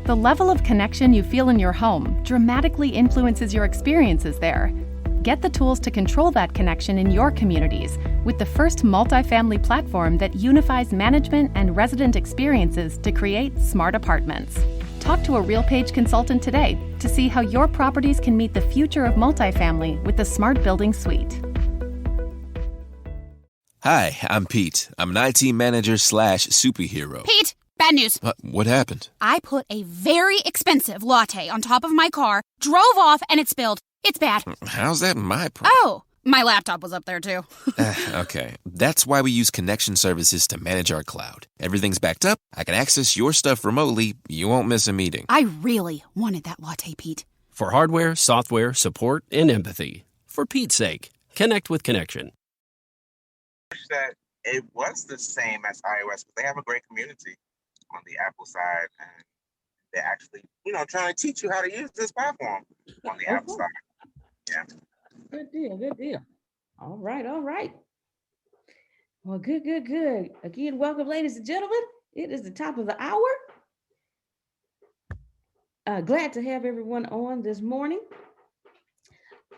The level of connection you feel in your home dramatically influences your experiences there. Get the tools to control that connection in your communities with the first multifamily platform that unifies management and resident experiences to create smart apartments. Talk to a RealPage consultant today to see how your properties can meet the future of multifamily with the Smart Building Suite. Hi, I'm Pete. I'm an IT manager / superhero. Pete, bad news. What happened? I put a very expensive latte on top of my car, drove off, and it spilled. It's bad. How's that my problem? Oh, my laptop was up there too. Okay, that's why we use connection services to manage our cloud. Everything's backed up. I can access your stuff remotely. You won't miss a meeting. I really wanted that latte, Pete. For hardware, software, support, and empathy. For Pete's sake, connect with Connection. That it was the same as iOS, but they have a great community on the Apple side, and they're actually, trying to teach you how to use this platform on the Apple side. Yeah. Good deal. All right. Well, good. Again, welcome, ladies and gentlemen. It is the top of the hour. Glad to have everyone on this morning.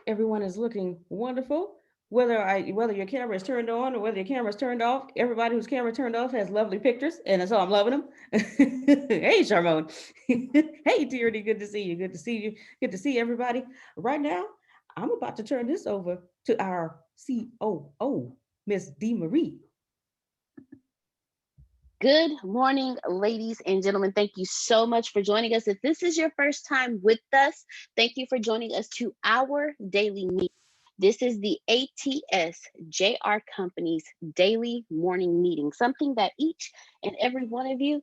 Everyone is looking wonderful. Whether your camera is turned on or whether your camera is turned off, everybody whose camera turned off has lovely pictures, and so I'm loving them. Hey, Charmone. Hey, Tierney, good to see you. Good to see everybody. Right now, I'm about to turn this over to our COO, Miss Dee Marie. Good morning, ladies and gentlemen. Thank you so much for joining us. If this is your first time with us, thank you for joining us to our daily meeting. This is the ATS JR Company's daily morning meeting, something that each and every one of you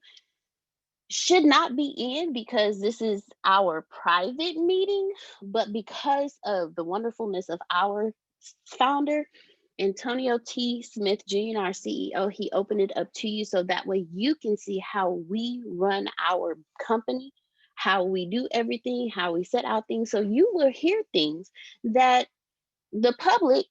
should not be in because this is our private meeting, but because of the wonderfulness of our founder, Antonio T. Smith Jr., our CEO, he opened it up to you so that way you can see how we run our company, how we do everything, how we set out things. So you will hear things that the public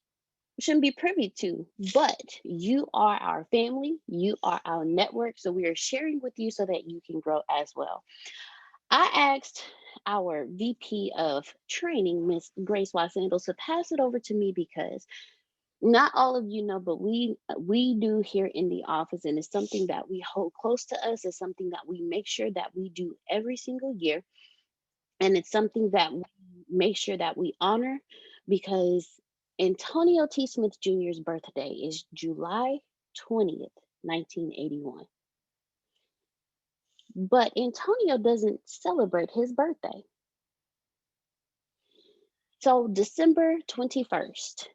shouldn't be privy to, but you are our family, you are our network, so we are sharing with you so that you can grow as well. I asked our VP of training, Miss Grace Wasandles, to pass it over to me because not all of you know, but we do here in the office, and it's something that we hold close to us. It's something that we make sure that we do every single year, and it's something that we make sure that we honor because Antonio T. Smith Jr.'s birthday is July 20th, 1981. But Antonio doesn't celebrate his birthday. So December 21st,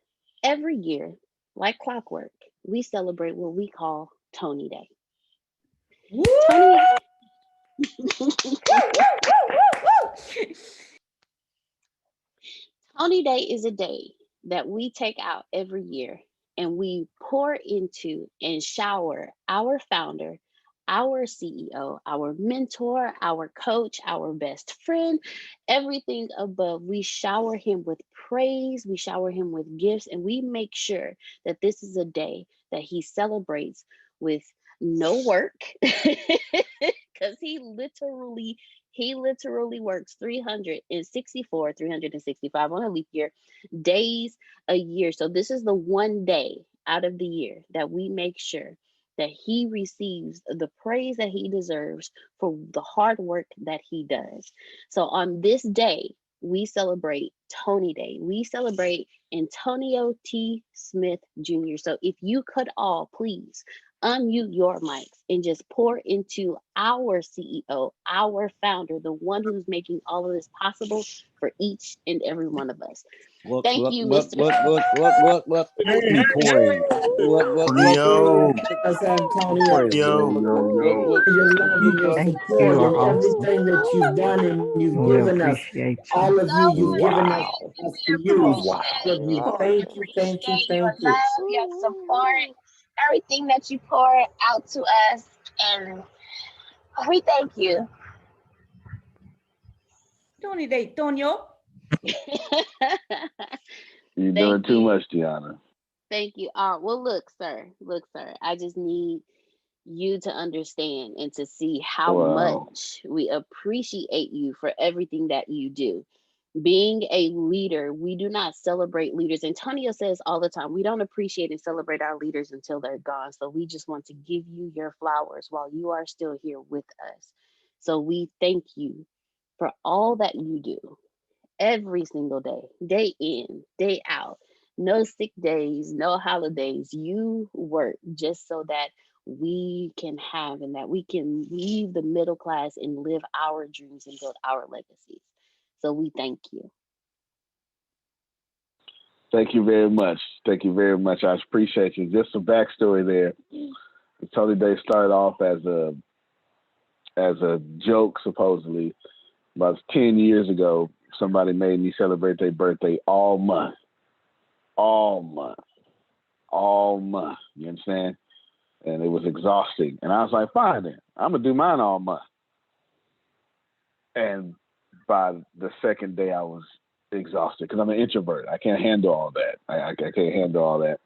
every year, like clockwork, we celebrate what we call Tony Day. Tony Day is a day that we take out every year and we pour into and shower our founder, our CEO, our mentor, our coach, our best friend, everything above. We shower him with praise, we shower him with gifts, and we make sure that this is a day that he celebrates with no work because he literally works 365 on a leap year days a year. So this is the one day out of the year that we make sure that he receives the praise that he deserves for the hard work that he does. So on this day, we celebrate Tony Day. We celebrate Antonio T. Smith Jr. So if you could all please unmute your mics and just pour into our CEO, our founder, the one who's making all of this possible for each and every one of us. Thank you, Mr. Look. Be pouring. Yo. Thank you are awesome. Everything that you've done and you've given us. All of you've given us to use. Thank you. Your love, your support, everything that you pour out to us, and we thank you. Tony Day, Tonio. You're doing too much, Tiana. Thank you. Well, look, sir. I just need you to understand and to see how Wow. much we appreciate you for everything that you do. Being a leader, we do not celebrate leaders. Antonio says all the time, we don't appreciate and celebrate our leaders until they're gone. So we just want to give you your flowers while you are still here with us. So we thank you for all that you do every single day, day in, day out. No sick days, no holidays. You work just so that we can have and that we can leave the middle class and live our dreams and build our legacies. So we thank you. Thank you very much. Thank you very much. I appreciate you. Just some backstory there. Tony Day started off as a joke, supposedly. About 10 years ago, somebody made me celebrate their birthday all month. All month. All month. You understand? And it was exhausting. And I was like, fine then. I'm going to do mine all month. And by the second day, I was exhausted because I'm an introvert. I can't handle all that. I can't handle all that.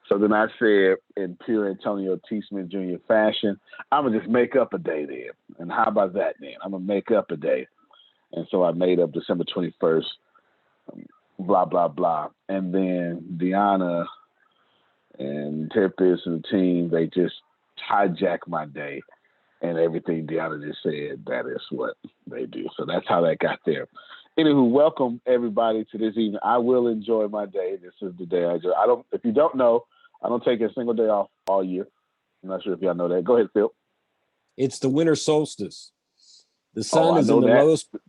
So then I said, in pure Antonio T. Smith Jr. fashion, I'm going to just make up a day then. And how about that then? I'm going to make up a day. And so I made up December 21st, blah, blah, blah. And then Deanna and Tempest and the team, they just hijacked my day. And everything Deanna just said, that is what they do. So that's how that got there. Anywho, welcome everybody to this evening. I will enjoy my day. This is the day I enjoy. If you don't know, I don't take a single day off all year. I'm not sure if y'all know that. Go ahead, Phil. It's the winter solstice. The sun is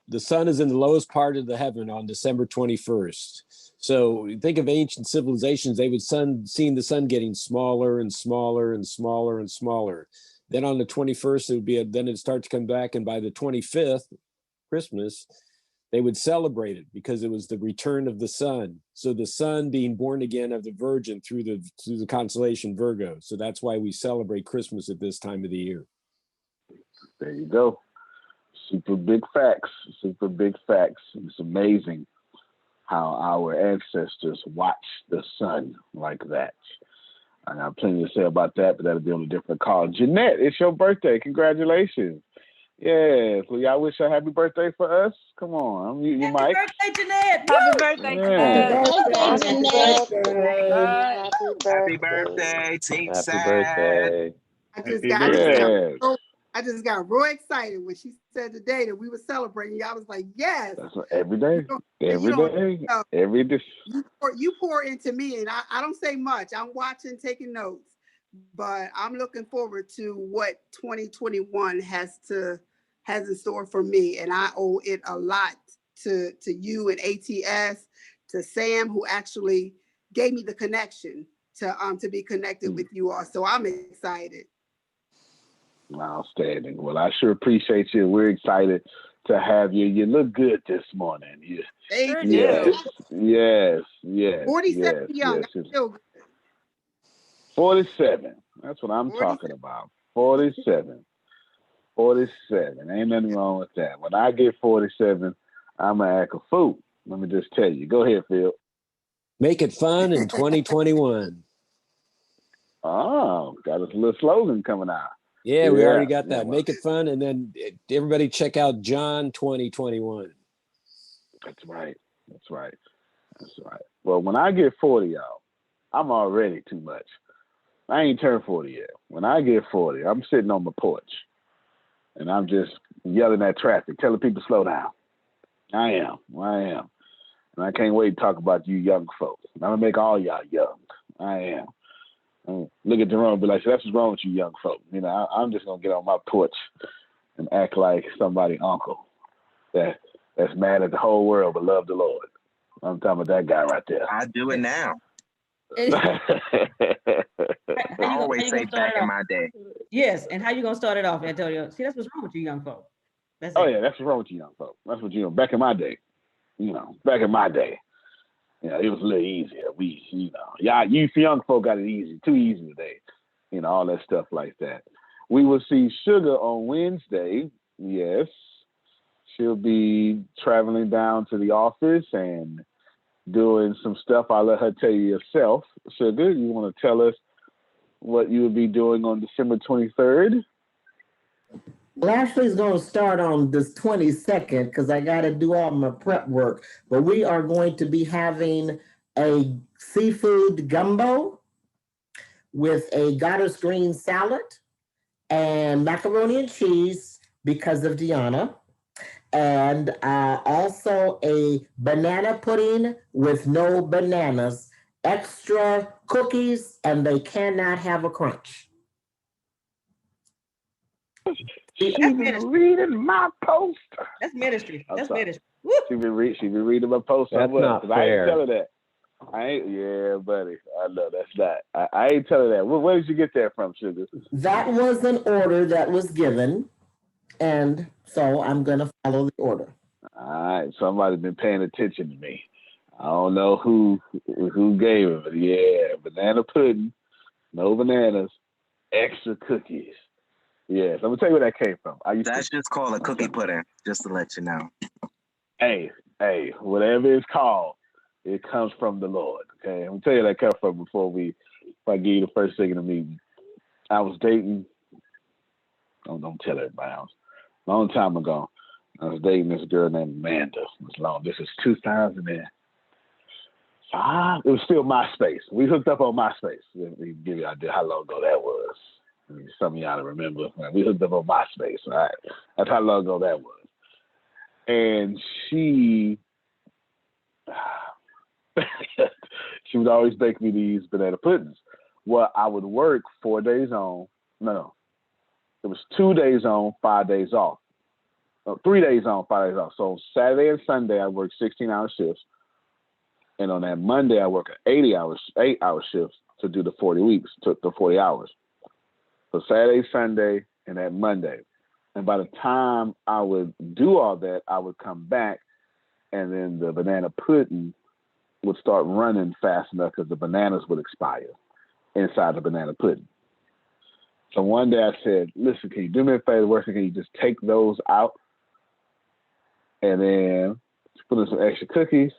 the sun is in the lowest part of the heaven on December 21st. So think of ancient civilizations, they would seeing the sun getting smaller and smaller and smaller and smaller. Then on the 21st, then it'd start to come back. And by the 25th, Christmas, they would celebrate it because it was the return of the sun. So the sun being born again of the Virgin through the constellation Virgo. So that's why we celebrate Christmas at this time of the year. There you go. Super big facts. Super big facts. It's amazing how our ancestors watched the sun like that. I got plenty to say about that, but that'll be on a different call. Jeanette, it's your birthday. Congratulations. Yes. Will y'all wish a happy birthday for us? Come on. I'm muting your mic. Happy birthday, Jeanette. Happy birthday, Jeanette. Happy birthday, Team Happy Sad. birthday. I just got real excited when she said today that we were celebrating. I was like, yes. That's every day. Every day. You pour into me, and I don't say much. I'm watching, taking notes, but I'm looking forward to what 2021 has in store for me, and I owe it a lot to you and ATS, to Sam, who actually gave me the connection to be connected with you all. So I'm excited. Outstanding. Well, I sure appreciate you. We're excited to have you. You look good this morning. Yes. 47 young. Yes. I feel good. 47. That's what I'm talking about. 47. 47. Ain't nothing wrong with that. When I get 47, I'm going to act a fool. Let me just tell you. Go ahead, Phil. Make it fun in 2021. Oh, got a little slogan coming out. Yeah, we already got that. Make it fun. And then everybody check out John 2021. That's right. Well, when I get 40, y'all, I'm already too much. I ain't turned 40 yet. When I get 40, I'm sitting on my porch and I'm just yelling at traffic, telling people to slow down. I am. And I can't wait to talk about you young folks. I'm going to make all y'all young. I am. Look at Jerome and be like, so that's what's wrong with you young folk. You know, I'm just going to get on my porch and act like somebody uncle that's mad at the whole world but love the Lord. I'm talking about that guy right there. I do it now. I always say back in my day. Yes, and how you going to start it off, Antonio? See, that's what's wrong with you young folk. That's what's wrong with you young folk. That's what back in my day. It was a little easier. You young folk got it easy, too easy today. All that stuff like that. We will see Sugar on Wednesday. Yes. She'll be traveling down to the office and doing some stuff. I'll let her tell you herself. Sugar, you want to tell us what you will be doing on December 23rd? Well, Ashley's going to start on this 22nd because I got to do all my prep work. But we are going to be having a seafood gumbo with a goddess green salad and macaroni and cheese because of Deanna. And also a banana pudding with no bananas, extra cookies, and they cannot have a crunch. She's been reading my post. That's ministry. That's ministry. She been reading my post. That's not fair. I ain't tell her that. Yeah, buddy. I know that's not. I ain't tell her that. Where did you get that from, Sugar? That was an order that was given, and so I'm going to follow the order. All right, somebody's been paying attention to me. I don't know who gave it, but yeah, banana pudding, no bananas, extra cookies. Yes, I'm gonna tell you where that came from. That's just called a cookie pudding, just to let you know. Hey, whatever it's called, it comes from the Lord. Okay, I'm gonna tell you where that comes from before I give you the first thing in the meeting. I was dating. Don't tell everybody else. A long time ago, I was dating this girl named Amanda. This is 2005. It was still MySpace. We hooked up on MySpace. Let me give you an idea how long ago that was. Some of y'all remember. We hooked up on MySpace. All right, that's how long ago that was. And she would always bake me these banana puddings. Well, I would work 4 days on. No, it was 2 days on, 5 days off. 3 days on, 5 days off. So Saturday and Sunday, I work 16-hour shifts. And on that Monday, I work 8-hour shifts to do the 40 weeks, to the 40 hours. So Saturday, Sunday, and that Monday. And by the time I would do all that, I would come back, and then the banana pudding would start running fast enough because the bananas would expire inside the banana pudding. So one day I said, listen, can you do me a favor? Worse, can you just take those out and then put in some extra cookies?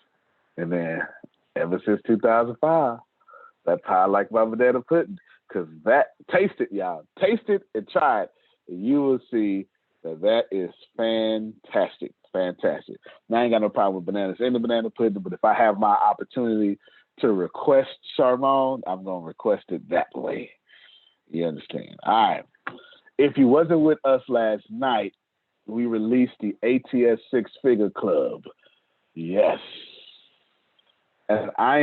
And then ever since 2005, that's how I like my banana pudding. Because taste it, y'all. Taste it and try it. And you will see that is fantastic. Fantastic. Now, I ain't got no problem with bananas in the banana pudding, but if I have my opportunity to request Charmone, I'm going to request it that way. You understand? All right. If you wasn't with us last night, we released the ATS Six Figure Club. Yes. And I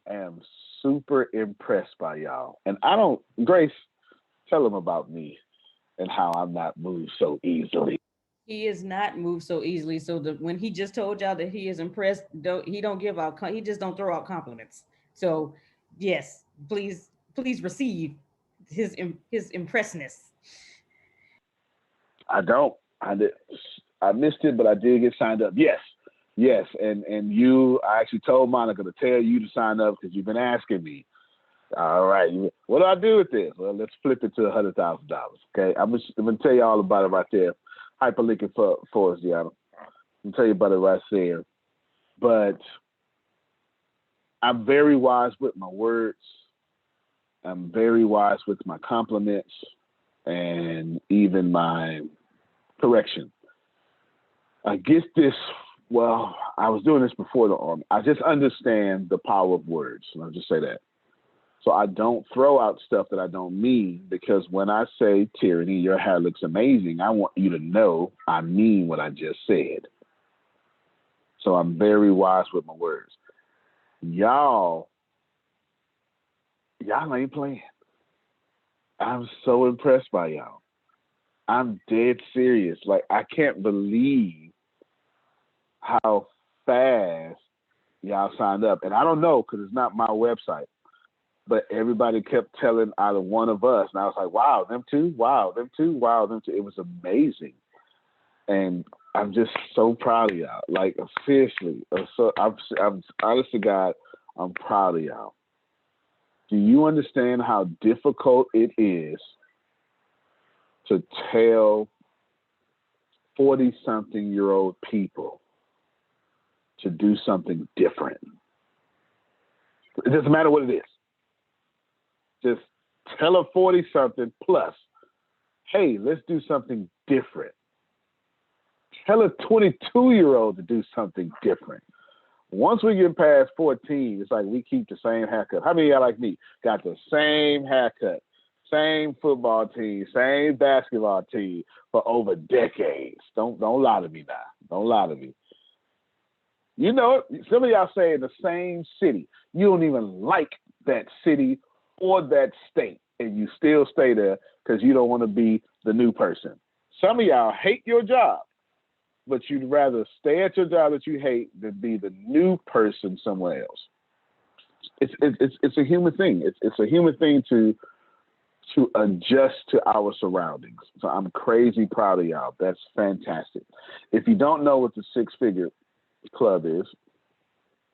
am super impressed by y'all. And Grace, tell them about me and how I'm not moved so easily. He is not moved so easily. So when he just told y'all that he is impressed, he just don't throw out compliments. So yes, please receive his impressness. I missed it, but I did get signed up. Yes. And I actually told Monica to tell you to sign up because you've been asking me. All right. What do I do with this? Well, let's flip it to $100,000. Okay. I'm going to tell you all about it right there. Hyperlink it for us, Deanna. I'm tell you about it right there. But I'm very wise with my words. I'm very wise with my compliments and even my correction. I get this. Well, I was doing this before the Army. I just understand the power of words. I'll just say that. So I don't throw out stuff that I don't mean, because when I say, Tyranny, your hair looks amazing, I want you to know I mean what I just said. So I'm very wise with my words. Y'all ain't playing. I'm so impressed by y'all. I'm dead serious. Like, I can't believe how fast y'all signed up. And I don't know, because it's not my website. But everybody kept telling either one of us, and I was like, wow, them two? Wow, them two? Wow, them two. It was amazing. And I'm just so proud of y'all. Like, seriously. I'm honest to God, I'm proud of y'all. Do you understand how difficult it is to tell 40-something-year-old people to do something different? It doesn't matter what it is. Just tell a 40-something plus, hey, let's do something different. Tell a 22-year-old to do something different. Once we get past 14, it's like we keep the same haircut. How many of y'all like me got the same haircut, same football team, same basketball team for over decades? Don't lie to me now. Don't lie to me. You know it. Some of y'all say in the same city, you don't even like that city or that state, and you still stay there because you don't want to be the new person. Some of y'all hate your job, but you'd rather stay at your job that you hate than be the new person somewhere else. It's a human thing. It's a human thing to adjust to our surroundings. So I'm crazy proud of y'all. That's fantastic. If you don't know what the Six Figure Club is,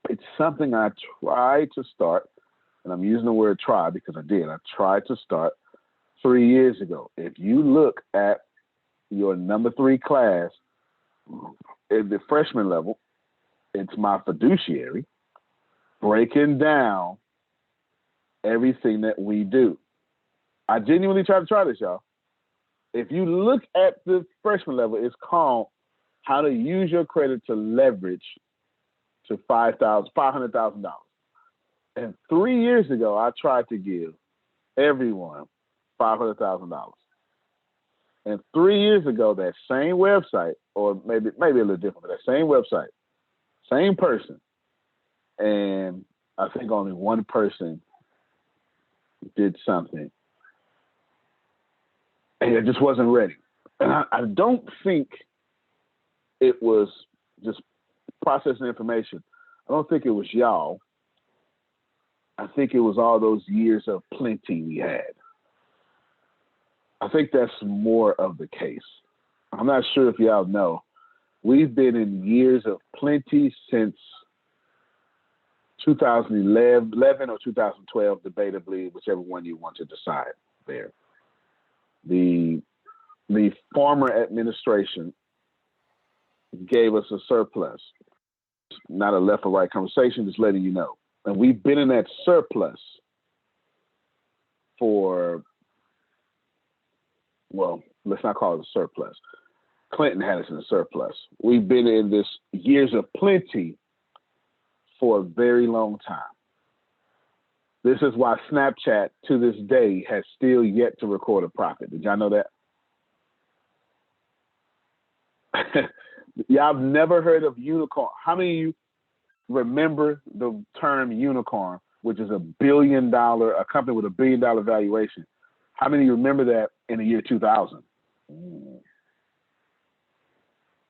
it's something I tried to start, and I'm using the word try because I did. I tried to start 3 years ago. If you look at your number 3 class at the freshman level, it's my fiduciary breaking down everything that we do. I genuinely try to try this, y'all. If you look at the freshman level, it's called How to Use Your Credit to Leverage to $500,000. And 3 years ago, I tried to give everyone $500,000. And 3 years ago, that same website, or maybe a little different, but that same website, same person, and I think only one person did something, and it just wasn't ready. And I don't think it was just processing information. I don't think it was y'all. I think it was all those years of plenty we had. I think that's more of the case. I'm not sure if y'all know. We've been in years of plenty since 2011 or 2012, debatably, whichever one you want to decide there. The former administration gave us a surplus. Not a left or right conversation, just letting you know. And we've been in that surplus for, well, let's not call it a surplus. Clinton had us in a surplus. We've been in this years of plenty for a very long time. This is why Snapchat to this day has still yet to record a profit. Did y'all know that? Y'all have never heard of unicorn. How many of you remember the term unicorn, which is a company with $1 billion valuation? How many of you remember that in the year 2000?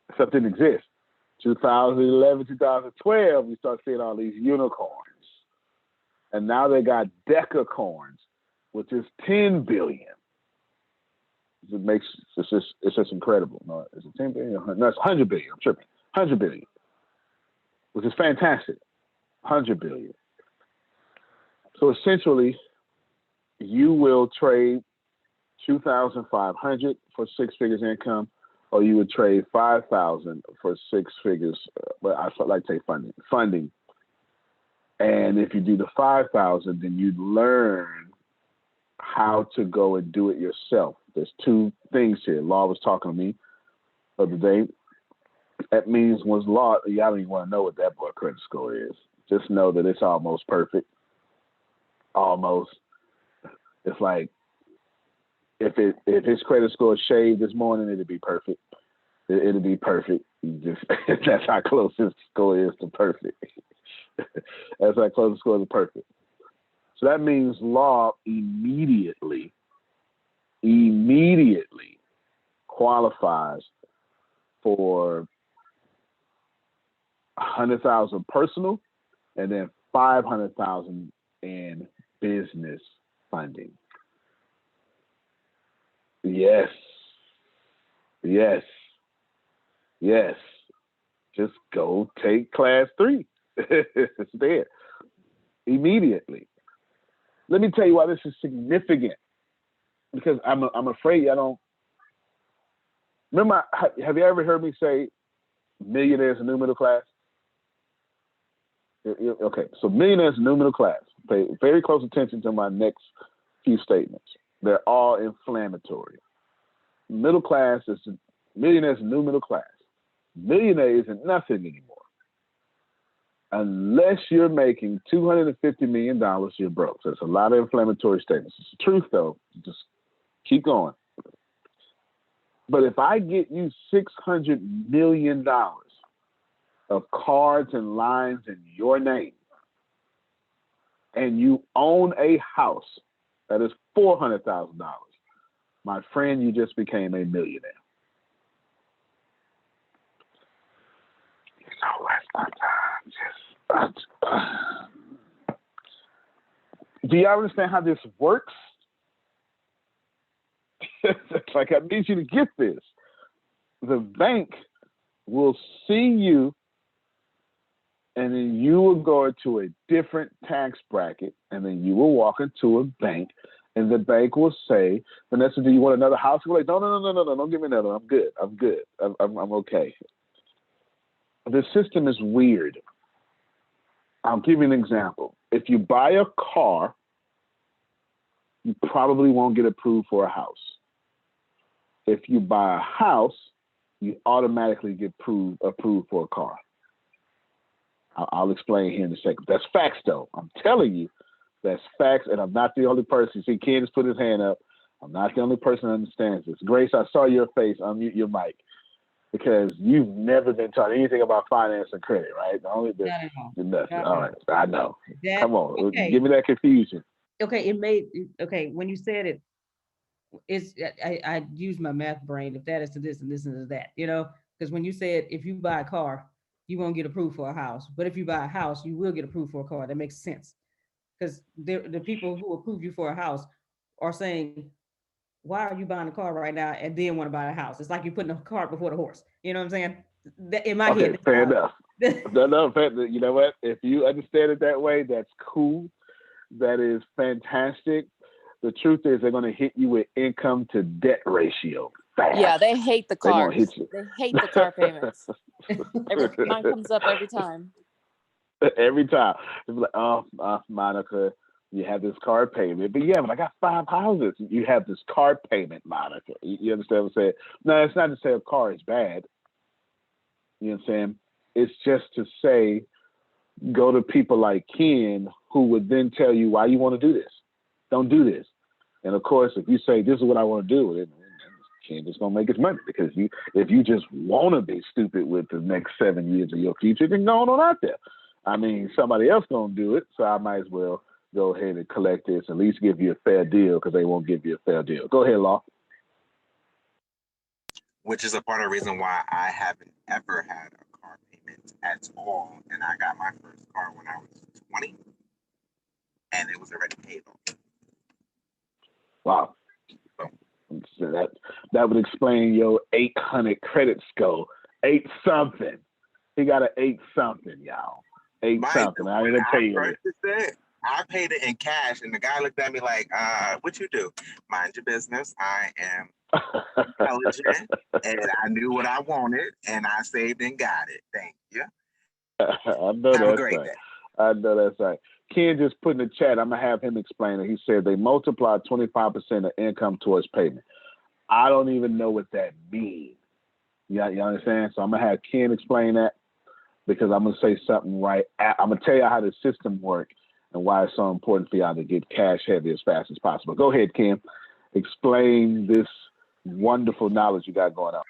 Except it didn't exist. 2011, 2012, we start seeing all these unicorns. And now they got decacorns, which is 10 billion. It's just incredible. No, is it 10 billion? No, it's 100 billion. I'm tripping. 100 billion, which is fantastic. 100 billion. So essentially, you will trade 2,500 for 6 figures income, or you would trade 5,000 for 6 figures. But I like to say funding. And if you do the 5,000, then you learn how to go and do it yourself. There's 2 things here. Law was talking to me the other day. That means once law, y'all don't even want to know what that boy credit score is. Just know that it's almost perfect. Almost. It's like if his credit score shaved this morning, it'd be perfect. It'll be perfect. That's how close his score is to perfect. That's how close the score is to perfect. So that means law immediately qualifies for 100,000 personal and then 500,000 in business funding. Yes. Just go take class 3. It's there immediately. Let me tell you why this is significant. Because I'm afraid I don't remember. Have you ever heard me say millionaires and new middle class? Okay, so millionaires and new middle class. Pay very close attention to my next few statements. They're all inflammatory. Middle class is millionaires, new middle class. Millionaire isn't nothing anymore. Unless you're making $250 million, you're broke. So it's a lot of inflammatory statements. It's the truth, though. Just keep going. But if I get you $600 million of cards and lines in your name, and you own a house that is $400,000, my friend, you just became a millionaire. So that's not do y'all understand how this works? It's like, I need you to get this. The bank will see you, and then you will go into a different tax bracket, and then you will walk into a bank, and the bank will say, Vanessa, do you want another house? We're like, no, don't give me another. I'm good. I'm okay. The system is weird. I'll give you an example. If you buy a car, you probably won't get approved for a house. If you buy a house, you automatically get approved for a car. I'll explain here in a second. That's facts, though. I'm telling you, that's facts, and I'm not the only person. See, Ken just put his hand up. I'm not the only person that understands this. Grace, I saw your face. Unmute your mic, because you've never been taught anything about finance and credit, right? The only Not at all. nothing. Not All right, I know. That, Come on, okay. Give me that confusion. Okay, when you said it, I use my math brain. If that is to this and this is to that, because when you said if you buy a car, you won't get approved for a house, but if you buy a house, you will get approved for a car. That makes sense, because the people who approve you for a house are saying, why are you buying a car right now and then want to buy a house? It's like you're putting a cart before the horse. You know what I'm saying? In my head. Fair enough. No, you know what? If you understand it that way, that's cool. That is fantastic. The truth is, they're going to hit you with income to debt ratio. Fast. Yeah, they hate the cars. They hate the car payments. Mine comes up every time. Every time. It's like, oh, Monica, you have this car payment. But yeah, but I got 5 houses. You have this car payment, Monica. You understand what I'm saying? No, it's not to say a car is bad. You know what I'm saying? It's just to say, go to people like Ken, who would then tell you why you want to do this. Don't do this. And of course, if you say, this is what I want to do, then Ken just going to make his money. Because if you just want to be stupid with the next 7 years of your future, then go on out there. I mean, somebody else going to do it, so I might as well go ahead and collect this, at least give you a fair deal, because they won't give you a fair deal. Go ahead, Law. Which is a part of the reason why I haven't ever had a car payment at all. And I got my first car when I was 20, and it was already paid off. Wow. So that would explain your 800 credit score. 8 something. He got an 8 something, y'all. 8 something. I didn't tell you that. I paid it in cash, and the guy looked at me like, what you do? Mind your business. I am intelligent, and I knew what I wanted, and I saved and got it. Thank you. I know Have a that's great right. day. I know that's right. Ken just put in the chat, I'm going to have him explain it. He said they multiply 25% of income towards payment. I don't even know what that means. You understand? So I'm going to have Ken explain that, because I'm going to say something right. I'm going to tell you how the system works and why it's so important for y'all to get cash heavy as fast as possible. Go ahead, Ken. Explain this wonderful knowledge you got going on.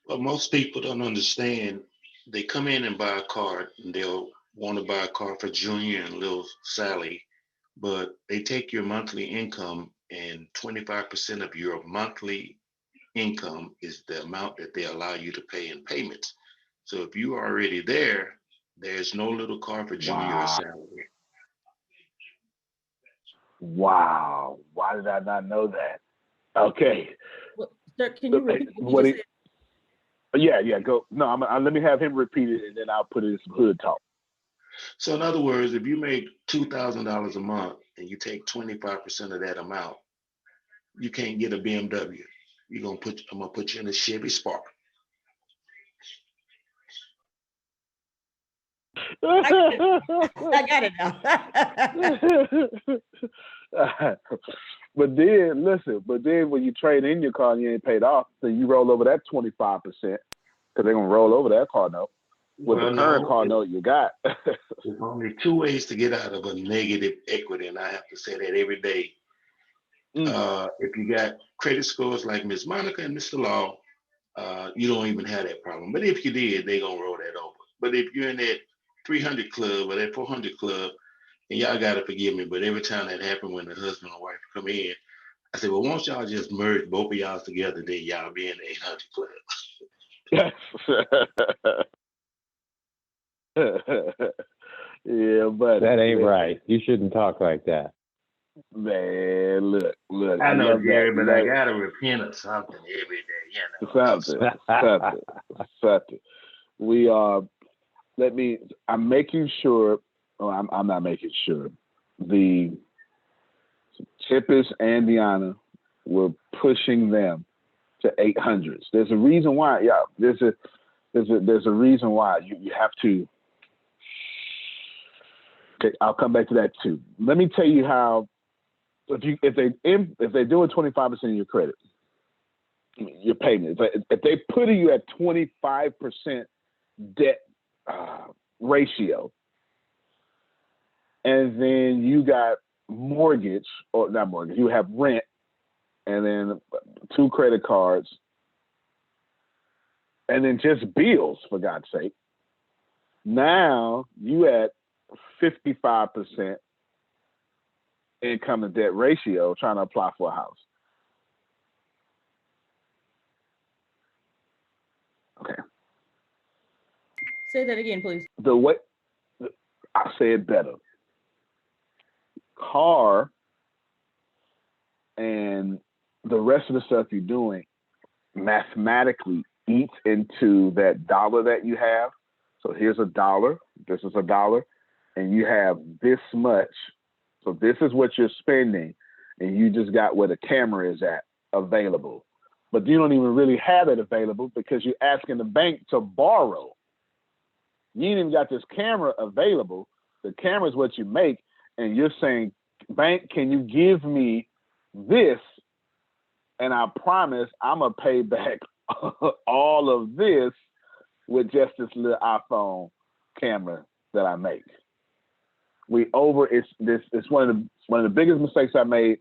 Well, most people don't understand. They come in and buy a car, and they'll want to buy a car for Junior and little Sally, but they take your monthly income, and 25% of your monthly income is the amount that they allow you to pay in payments. So if you're already there, there's no little car for Junior or Sally. Wow. Why did I not know that? Okay. Well, sir, can you repeat what you just said? Yeah, go. No, let me have him repeat it, and then I'll put it in some hood talk. So in other words, if you make $2,000 a month and you take 25% of that amount, you can't get a BMW. I'm gonna put you in a Chevy Spark. I got it now. But then, listen, when you trade in your car and you ain't paid off, then you roll over that 25% because they're going to roll over that car note with the current car note you got. There's only two ways to get out of a negative equity, and I have to say that every day. If you got credit scores like Miss Monica and Mr. Law, you don't even have that problem. But if you did, they're going to roll that over. But if you're in that 300 club or that 400 club, and y'all got to forgive me, but every time that happened when the husband and wife come in, I said, well, won't y'all just merge both of y'all together, then y'all be in the 800 club. Yeah, but that ain't right. You shouldn't talk like that. Man, look. I know, Jerry, but I got to repent of something every day, Something. We I'm making sure, I'm not making sure, the Tippis and Deanna, we're pushing them to 800s. There's a reason why, there's a reason why you have to. Okay, I'll come back to that too. Let me tell you how. If they're doing 25% of your credit, your payment, if they put you at 25% debt ratio, and then you got mortgage, or not mortgage, you have rent, and then 2 credit cards, and then just bills, for God's sake. Now you at 55% income to debt ratio trying to apply for a house. Okay. Say that again, please. The way I say it better. Car and the rest of the stuff you're doing mathematically eats into that dollar that you have. So here's $1, this is $1, and you have this much. So this is what you're spending, and you just got where the camera is at available. But you don't even really have it available because you're asking the bank to borrow. You ain't even got this camera available. The camera is what you make, and you're saying, bank, can you give me this? And I promise I'm going to pay back all of this with just this little iPhone camera that I make. It's one of the biggest mistakes I made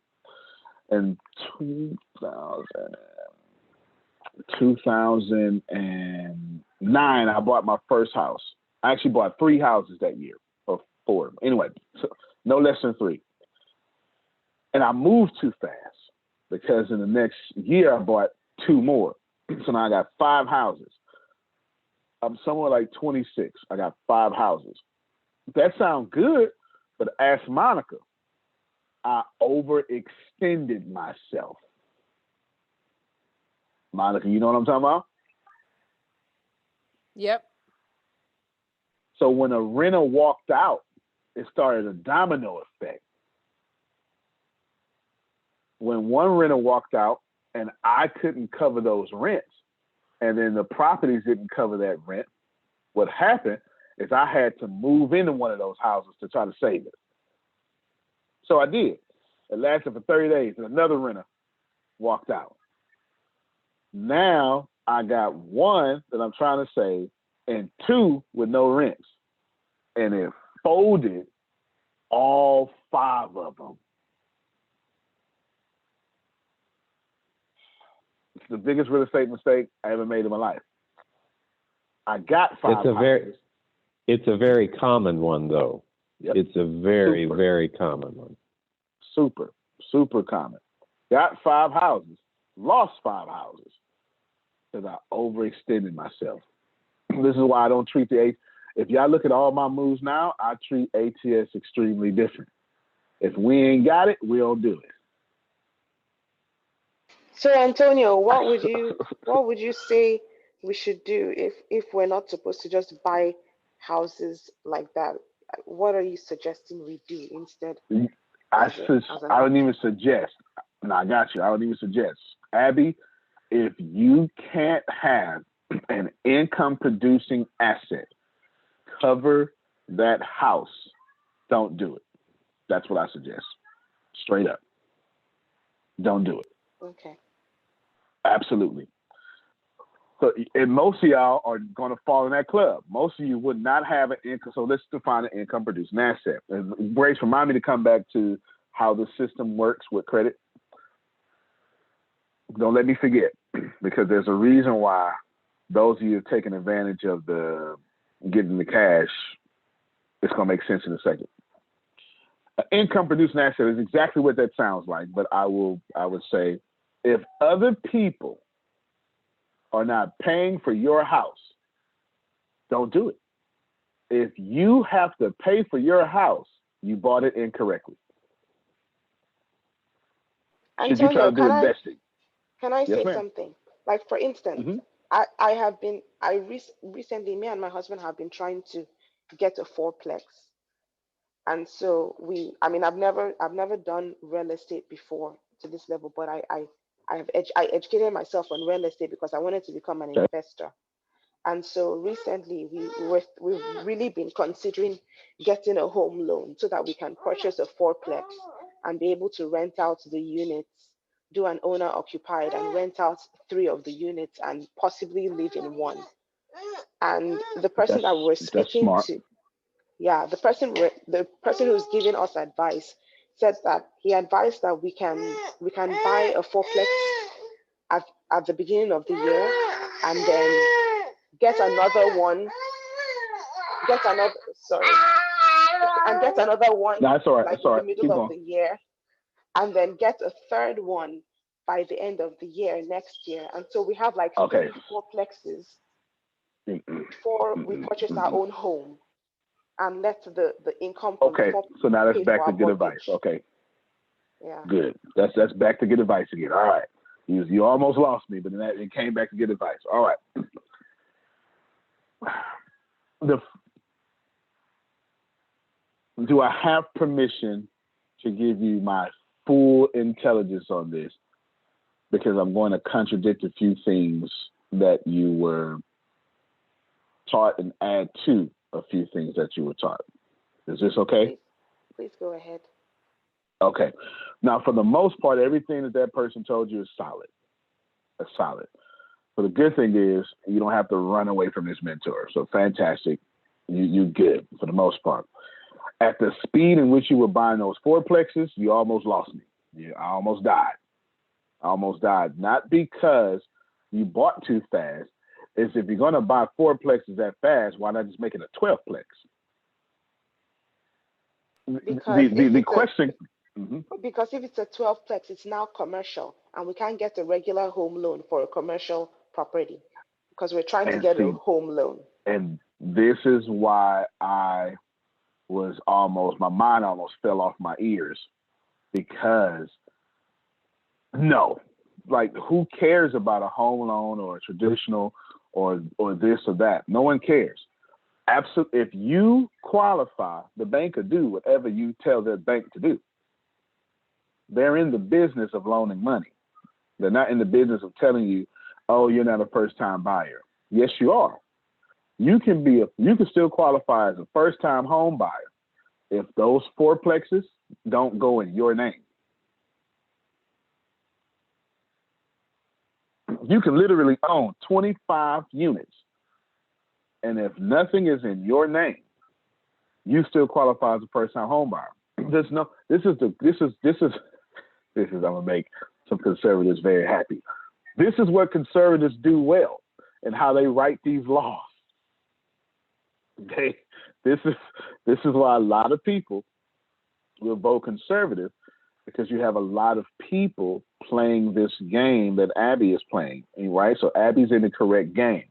in 2009. I bought my first house. I actually bought 3 houses that year, or 4. Anyway, so no less than 3. And I moved too fast because in the next year I bought 2 more. So now I got 5 houses. I'm somewhere like 26. I got 5 houses. That sounds good, but ask Monica. I overextended myself. Monica, you know what I'm talking about? Yep. So when a renter walked out, it started a domino effect. When one renter walked out and I couldn't cover those rents, and then the properties didn't cover that rent, what happened is I had to move into one of those houses to try to save it. So I did. It lasted for 30 days, and another renter walked out. Now I got 1 that I'm trying to save and 2 with no rents. And it folded all 5 of them. It's the biggest real estate mistake I ever made in my life. I got 5 houses. It's a very common one, though. Yep. It's a very, very common one. Super common. Got 5 houses, lost 5 houses because I overextended myself. This is why I don't treat if y'all look at all my moves now, I treat ATS extremely different. If we ain't got it, we don't do it. So Antonio, what would you say we should do if we're not supposed to just buy houses like that? What are you suggesting we do instead? I don't even suggest. No, I got you. I don't even suggest. Abby, if you can't have an income producing asset cover that house, don't do it. That's what I suggest. Straight up. Don't do it. Okay. Absolutely. So, and most of y'all are going to fall in that club. Most of you would not have an income. So let's define an income producing asset. And Grace, remind me to come back to how the system works with credit. Don't let me forget, because there's a reason why those of you are taking advantage of the getting the cash. It's going to make sense in a second. An income producing asset is exactly what that sounds like, but I would say if other people are not paying for your house, don't do it. If you have to pay for your house, you bought it incorrectly. Should you try to do investing? Can I Yes, say ma'am. something? Like, for instance, recently, me and my husband have been trying to get a fourplex. And so I've never done real estate before to this level, but I educated myself on real estate because I wanted to become an investor. And so recently we've really been considering getting a home loan so that we can purchase a fourplex and be able to rent out the units, do an owner occupied and rent out 3 of the units and possibly live in one. And the person that we're speaking to, the person who's giving us advice said that he advised that we can buy a fourplex at the beginning of the year and then get another one. And get another one No, that's all right. like That's all right. in the middle Keep of going. the year, and then get a third one by the end of the year next year. And so we have like 3 fourplexes before we purchase our own home and let the income from the fourplex. So now that's pay back for to our good mortgage. advice. Okay. Yeah. Good. That's back to good advice again. All right. You almost lost me, but then it came back to good advice. All right. Do I have permission to give you my full intelligence on this? Because I'm going to contradict a few things that you were taught and add to a few things that you were taught. Is this okay? Please go ahead. Okay. Now, for the most part, everything that person told you is solid. It's solid. But the good thing is you don't have to run away from this mentor. So fantastic. You're good for the most part. At the speed in which you were buying those fourplexes, you almost lost me. I almost died. Not because you bought too fast. It's if you're going to buy fourplexes that fast, why not just make it a 12plex? The question. Because if it's a 12plex, it's now commercial, and we can't get a regular home loan for a commercial property because we're trying to get a home loan. And this is why my mind almost fell off my ears, because who cares about a home loan or a traditional or this or that? No one cares. Absolutely. If you qualify, the bank will do whatever you tell their bank to do. They're in the business of loaning money. They're not in the business of telling you, oh, you're not a first-time buyer. Yes, you are. You can still qualify as a first-time home buyer if those fourplexes don't go in your name. You can literally own 25 units, and if nothing is in your name, you still qualify as a first-time home buyer. I'm gonna make some conservatives very happy. This is what conservatives do well and how they write these laws. This is why a lot of people will vote conservative, because you have a lot of people playing this game that Abby is playing, right? So Abby's in the correct game.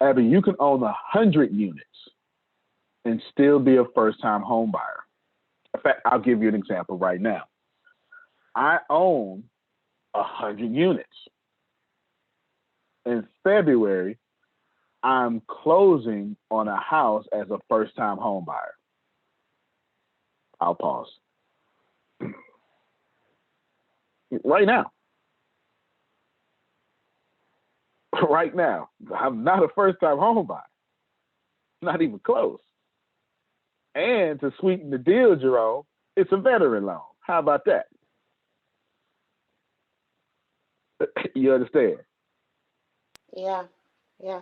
Abby, you can own 100 units and still be a first-time home buyer. In fact, I'll give you an example right now. I own 100 units. In February, I'm closing on a house as a first-time home buyer. I'll pause. Right now. Right now. I'm not a first-time home buyer. Not even close. And to sweeten the deal, Jerome, it's a veteran loan. How about that? You understand? Yeah. Yeah.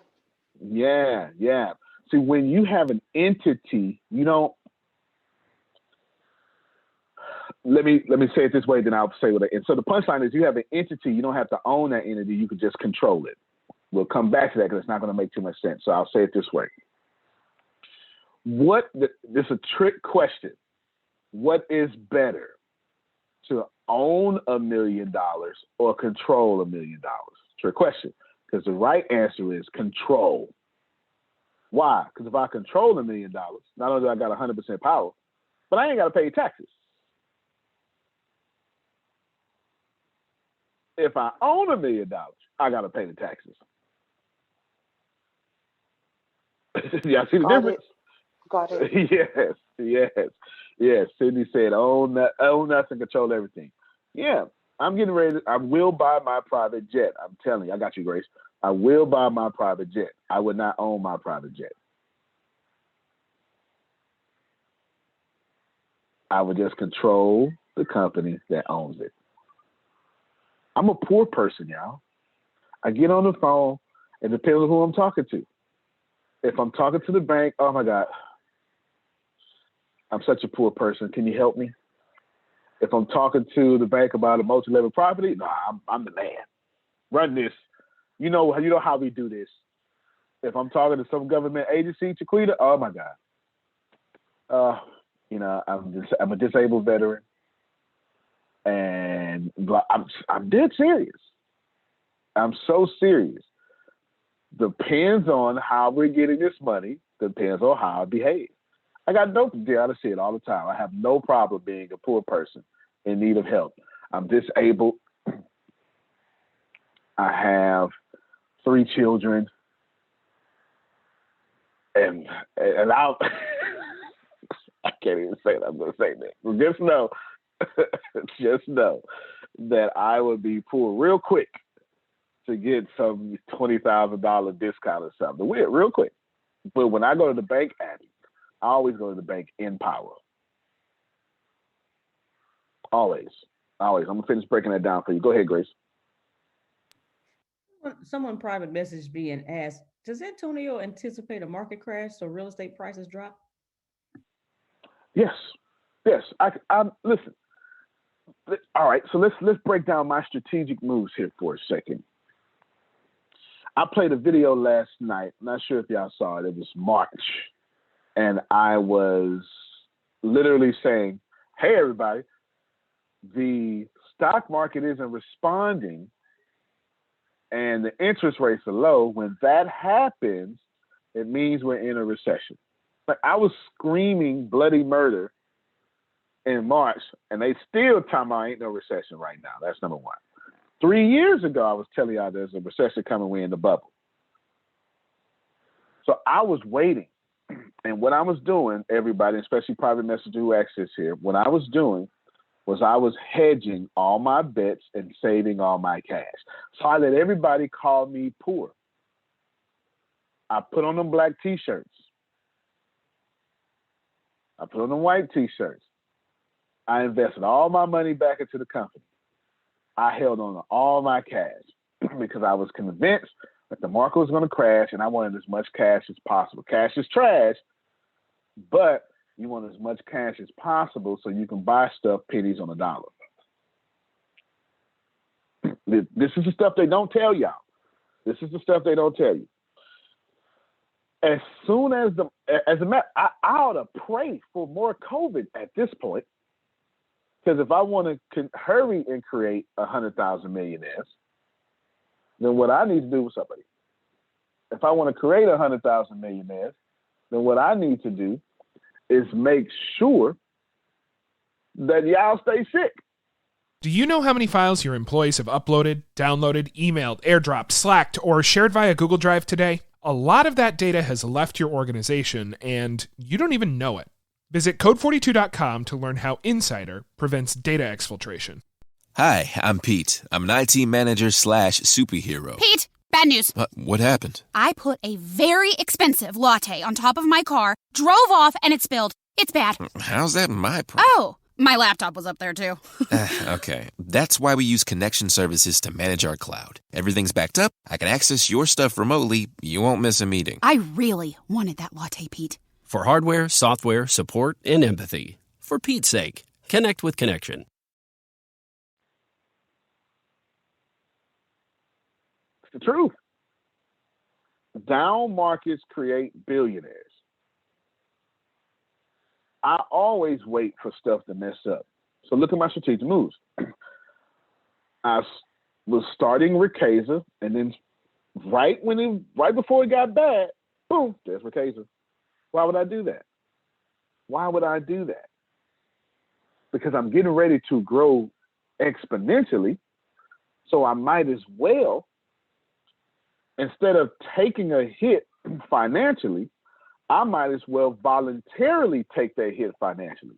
Yeah. See, when you have an entity, you don't. Let me say it this way, then I'll say what it is. So the punchline is, you have an entity, you don't have to own that entity, you can just control it. We'll come back to that because it's not going to make too much sense. So I'll say it this way. This is a trick question. What is better, to own $1 million or control $1 million? Trick question. Because the right answer is control. Why? Because if I control $1 million, not only do I got 100% power, but I ain't got to pay taxes. If I own $1 million, I got to pay the taxes. Y'all see the difference? Got it. Yes. Sydney said, own nothing, control everything. Yeah, I'm getting ready. I will buy my private jet. I'm telling you, I got you, Grace. I will buy my private jet. I would not own my private jet. I would just control the company that owns it. I'm a poor person, y'all. I get on the phone, it depends on who I'm talking to. If I'm talking to the bank, oh my God, I'm such a poor person. Can you help me? If I'm talking to the bank about a multi-level property, no, I'm the man. Run this. You know how we do this. If I'm talking to some government agency, Chiquita, oh my God. I'm a disabled veteran, and I'm dead serious. I'm so serious. Depends on how we're getting this money. Depends on how I behave. I got no deal. I say it all the time. I have no problem being a poor person in need of help. I'm disabled. I have 3 children, and I can't even say it. I'm going to say that. Just know that I would be poor real quick to get some $20,000 discount or something. Real quick. But when I go to the bank, Abby, I always go to the bank in power. Always. I'm going to finish breaking that down for you. Go ahead, Grace. Someone private messaged me and asked, does Antonio anticipate a market crash so real estate prices drop? Yes. I'm listen. All right, so let's break down my strategic moves here for a second. I played a video last night. I'm not sure if y'all saw it. It was March. And I was literally saying, hey, everybody, the stock market isn't responding and the interest rates are low. When that happens, it means we're in a recession. Like, I was screaming bloody murder in March, and they still tell me I ain't no recession right now. That's number one. 3 years ago, I was telling y'all there's a recession coming, we're in the bubble. So I was waiting. And what I was doing, everybody, especially private messenger who access here, what I was doing was I was hedging all my bets and saving all my cash. So I let everybody call me poor. I put on them black t-shirts. I put on them white t-shirts. I invested all my money back into the company. I held on to all my cash because I was convinced that the market was going to crash and I wanted as much cash as possible. Cash is trash, but you want as much cash as possible so you can buy stuff pennies on a dollar. This is the stuff they don't tell y'all. This is the stuff they don't tell you. As soon as I ought to pray for more COVID at this point, because if I want to hurry and create 100,000 millionaires, then what I need to do with somebody. If I want to create 100,000 millionaires, then what I need to do is make sure that y'all stay sick. Do you know how many files your employees have uploaded, downloaded, emailed, airdropped, Slacked, or shared via Google Drive today? A lot of that data has left your organization, and you don't even know it. Visit code42.com to learn how Insider prevents data exfiltration. Hi, I'm Pete. I'm an IT manager / superhero. Pete, bad news. What happened? I put a very expensive latte on top of my car, drove off, and it spilled It's bad. How's that my problem? Oh, my laptop was up there too. Okay, that's why we use connection services to manage our cloud. Everything's backed up. I can access your stuff remotely. You won't miss a meeting. I really wanted that latte, Pete. For hardware, software, support, and empathy. For Pete's sake, connect with Connection. It's the truth. Down markets create billionaires. I always wait for stuff to mess up. So look at my strategic moves. I was starting Ricasa, and then right before it got bad, boom, there's Ricasa. Why would I do that? Why would I do that? Because I'm getting ready to grow exponentially, so I might as well, instead of taking a hit financially, I might as well voluntarily take that hit financially.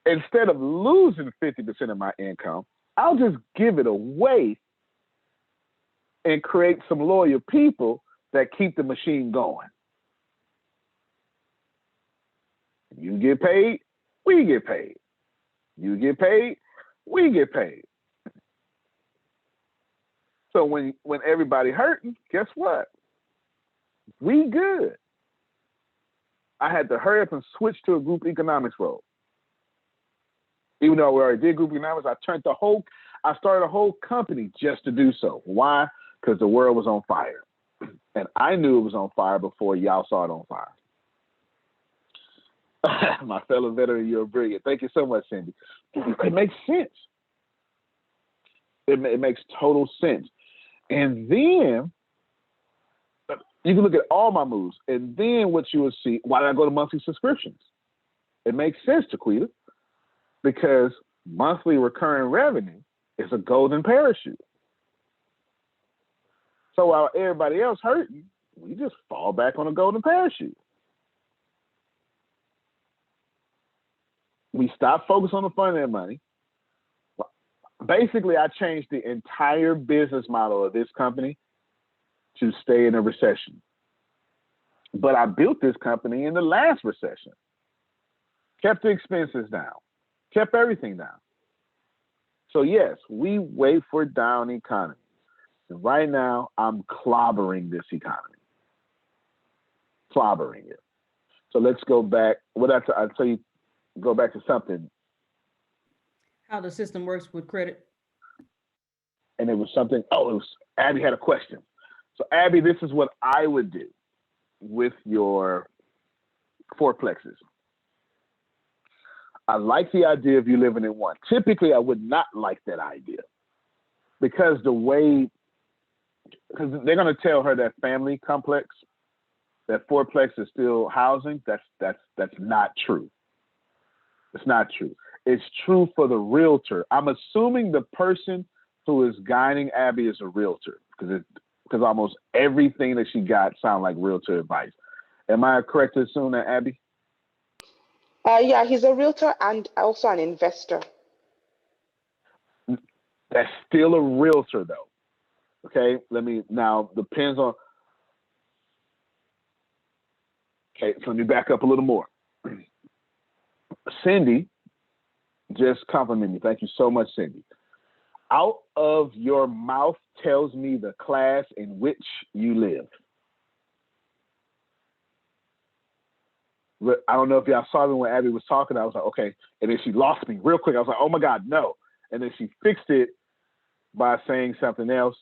Instead of losing 50% of my income, I'll just give it away and create some loyal people that keep the machine going. You get paid, we get paid. You get paid, we get paid. So when everybody hurting, guess what? We good. I had to hurry up and switch to a group economics role. Even though we already did group economics, I started a whole company just to do so. Why? Because the world was on fire. And I knew it was on fire before y'all saw it on fire. My fellow veteran, you're brilliant. Thank you so much, Cindy. It makes sense. It makes total sense. And then you can look at all my moves, and then what you will see, why did I go to monthly subscriptions? It makes sense, Jaquita, because monthly recurring revenue is a golden parachute. So while everybody else hurting, we just fall back on a golden parachute. We stop focusing on the front end money. Basically, I changed the entire business model of this company to stay in a recession. But I built this company in the last recession. Kept the expenses down. Kept everything down. So yes, we wait for down economy. And right now, I'm clobbering this economy. Clobbering it. So let's go back. I'll tell you, go back to something. How the system works with credit. And it was something, Abby had a question. So Abby, this is what I would do with your fourplexes. I like the idea of you living in one. Typically, I would not like that idea because they're going to tell her that family complex, that fourplex is still housing. That's not true. It's not true. It's true for the realtor. I'm assuming the person who is guiding Abby is a realtor because almost everything that she got sound like realtor advice. Am I correct to assume that, Abby? Yeah, he's a realtor and also an investor. That's still a realtor, though. Okay, depends on. Okay, so let me back up a little more. Cindy just complimented me. Thank you so much, Cindy. Out of your mouth tells me the class in which you live. I don't know if y'all saw me when Abby was talking. I was like, okay. And then she lost me real quick. I was like, oh my God, no. And then she fixed it by saying something else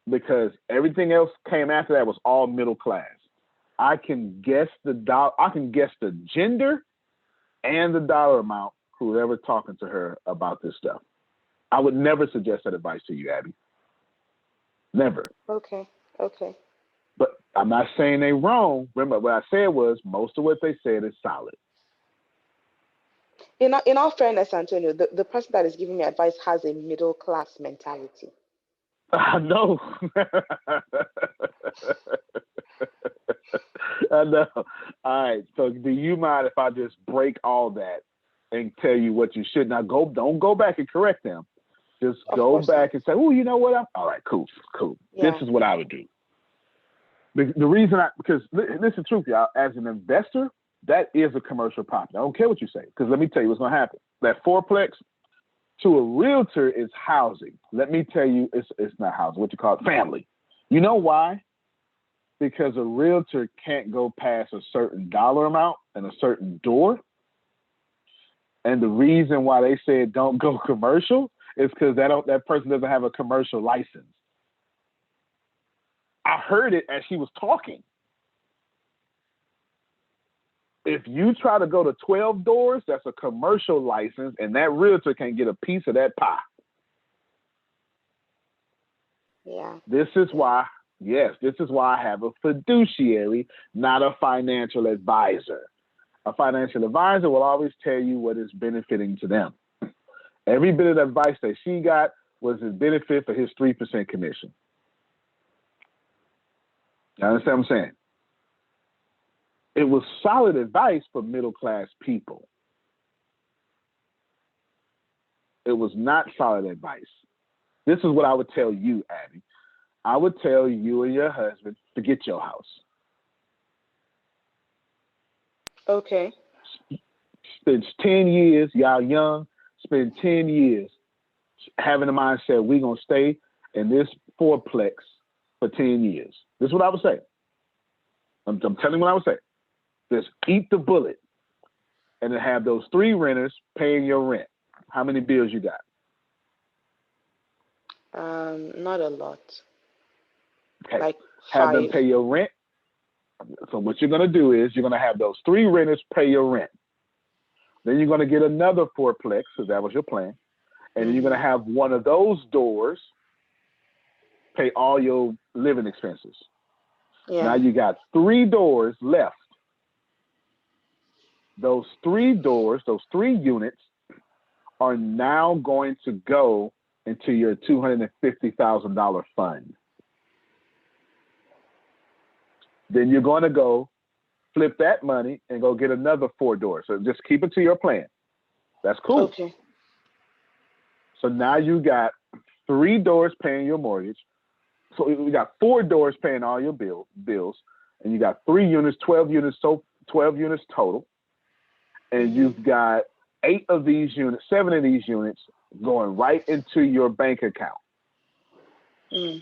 because everything else came after that was all middle class. I can guess the gender and the dollar amount, whoever talking to her about this stuff. I would never suggest that advice to you, Abby. Never. Okay. But I'm not saying they wrong. Remember, what I said was most of what they said is solid. In all fairness, Antonio, the person that is giving me advice has a middle class mentality. I know. I know. All right. So do you mind if I just break all that and tell you what you should not go? Don't go back and correct them. Just go back and say, oh, you know what? All right, cool. Yeah. This is what I would do. The reason because this is the truth, y'all. As an investor, that is a commercial property. I don't care what you say, because let me tell you what's going to happen. That fourplex to a realtor is housing. Let me tell you, it's not housing. What you call it? Family. You know why? Because a realtor can't go past a certain dollar amount and a certain door. And the reason why they said don't go commercial is because that person doesn't have a commercial license. I heard it as she was talking. If you try to go to 12 doors, that's a commercial license, and that realtor can get a piece of that pie. Yeah. This is why I have a fiduciary, not a financial advisor. A financial advisor will always tell you what is benefiting to them. Every bit of advice that she got was his benefit for his 3% commission. You understand what I'm saying? It was solid advice for middle-class people. It was not solid advice. This is what I would tell you, Abby. I would tell you and your husband, forget your house. Okay. Spend 10 years, y'all young, spend 10 years having the mindset, we're going to stay in this fourplex for 10 years. This is what I would say. I'm telling you what I would say. Just eat the bullet and then have those 3 renters paying your rent. How many bills you got? Not a lot. Okay. Like have 5. them pay your rent. So what you're going to do is you're going to have those 3 renters pay your rent. Then you're going to get another fourplex, because that was your plan. And then you're going to have one of those doors pay all your living expenses. Yeah. Now you got 3 doors left. Those 3 doors, those 3 units are now going to go into your $250,000 fund. Then you're going to go flip that money and go get another 4 doors. So just keep it to your plan. That's cool. Okay. So now you got 3 doors paying your mortgage. So we got 4 doors paying all your bills, and you got 3 units, 12 units, so 12 units total. And you've got 8 of these units, 7 of these units going right into your bank account. Then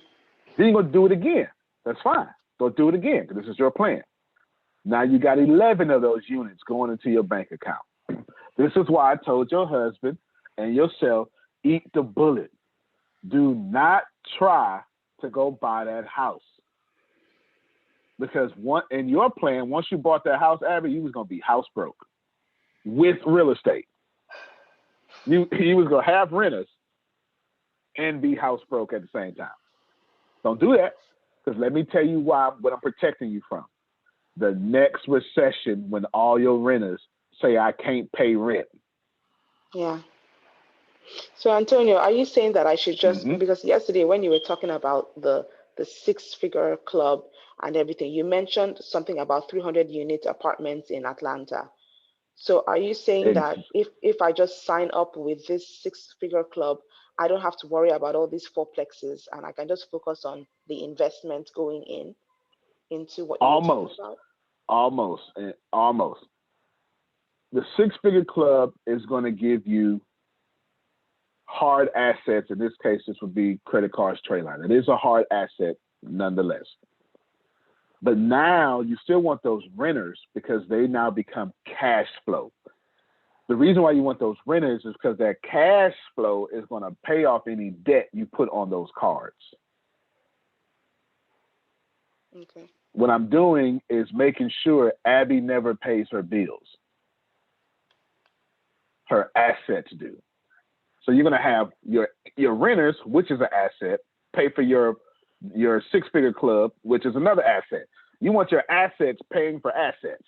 you're going to do it again. That's fine. Go do it again, because this is your plan. Now you got 11 of those units going into your bank account. This is why I told your husband and yourself, eat the bullet. Do not try to go buy that house. Because in your plan, once you bought that house, Abby, you was going to be house broke with real estate. You was going to have renters and be house broke at the same time. Don't do that, because let me tell you what I'm protecting you from. The next recession, when all your renters say, I can't pay rent. Yeah. So Antonio, are you saying that I should just, because yesterday when you were talking about the 6-figure club and everything, you mentioned something about 300 unit apartments in Atlanta. So are you saying that if I just sign up with this 6-figure club, I don't have to worry about all these fourplexes and I can just focus on the investment going into what you're talking about? Almost. The 6-figure club is going to give you hard assets. In this case, this would be credit cards, trade line. It is a hard asset nonetheless. But now you still want those renters because they now become cash flow. The reason why you want those renters is because that cash flow is going to pay off any debt you put on those cards. Okay. What I'm doing is making sure Abby never pays her bills. Her assets do. So you're going to have your renters, which is an asset, pay for your 6-figure club, which is another asset. You want your assets paying for assets.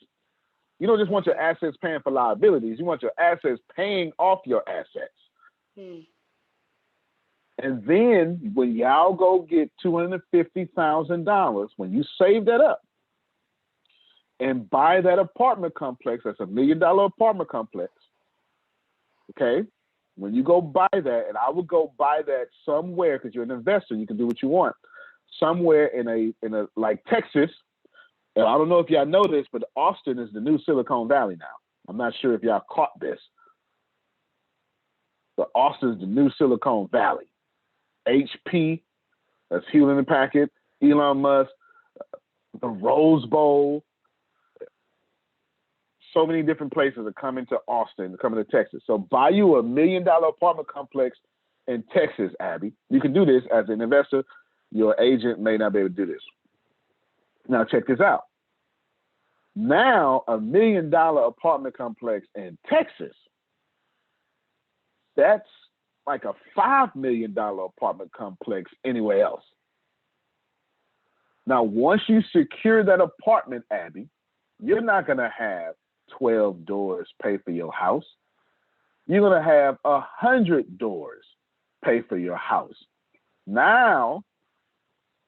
You don't just want your assets paying for liabilities. You want your assets paying off your assets. And then when y'all go get $250,000, when you save that up and buy that apartment complex, that's $1 million apartment complex, okay? When you go buy that, and I would go buy that somewhere, because you're an investor, you can do what you want, somewhere in a like Texas, And I don't know if y'all know this, but Austin is the new Silicon Valley now. I'm not sure if y'all caught this. But Austin is the new Silicon Valley. HP, that's Hewlett Packard, Elon Musk, the Rose Bowl. So many different places are coming to Austin, coming to Texas. So buy you $1 million apartment complex in Texas, Abby. You can do this as an investor. Your agent may not be able to do this. Now check this out. Now $1 million apartment complex in Texas, that's like a $5 million apartment complex anywhere else. Now, once you secure that apartment, Abby, you're not going to have 12 doors pay for your house. You're going to have 100 doors pay for your house. Now,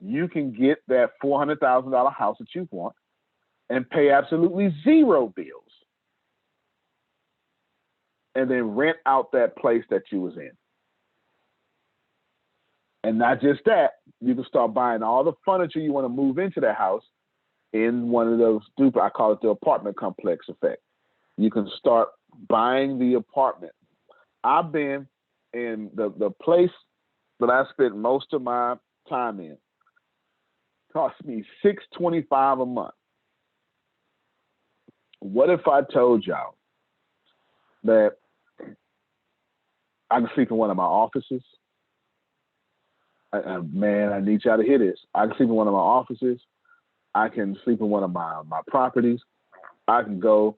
you can get that $400,000 house that you want and pay absolutely zero bills. And then rent out that place that you was in. And not just that, you can start buying all the furniture you want to move into that house in one of those stupid, I call it the apartment complex effect. You can start buying the apartment. I've been in the place that I spent most of my time in. Cost me $625 a month. What if I told y'all that I can sleep in one of my offices? Man, I need y'all to hear this. I can sleep in one of my offices. I can sleep in one of my properties. I can go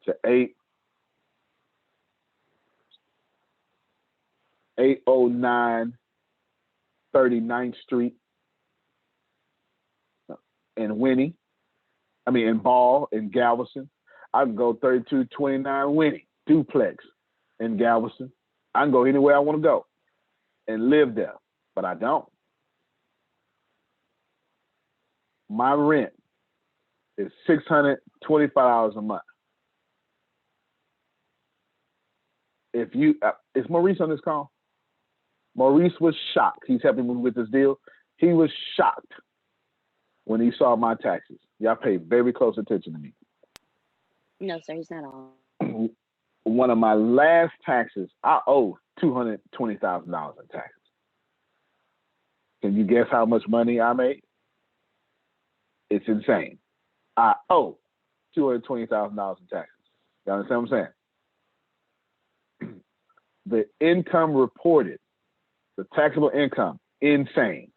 to 809 39th Street in Winnie. In Ball, in Galveston. I can go 3229 Winnie, duplex in Galveston. I can go anywhere I want to go and live there, but I don't. My rent is $625 a month. If you, is Maurice on this call? Maurice was shocked. He's helping me with this deal. He was shocked when he saw my taxes. Y'all pay very close attention to me. No, sir, he's not on. One of my last taxes, I owe $220,000 in taxes. Can you guess how much money I made? It's insane. I owe $220,000 in taxes. You understand what I'm saying? The income reported, the taxable income, insane.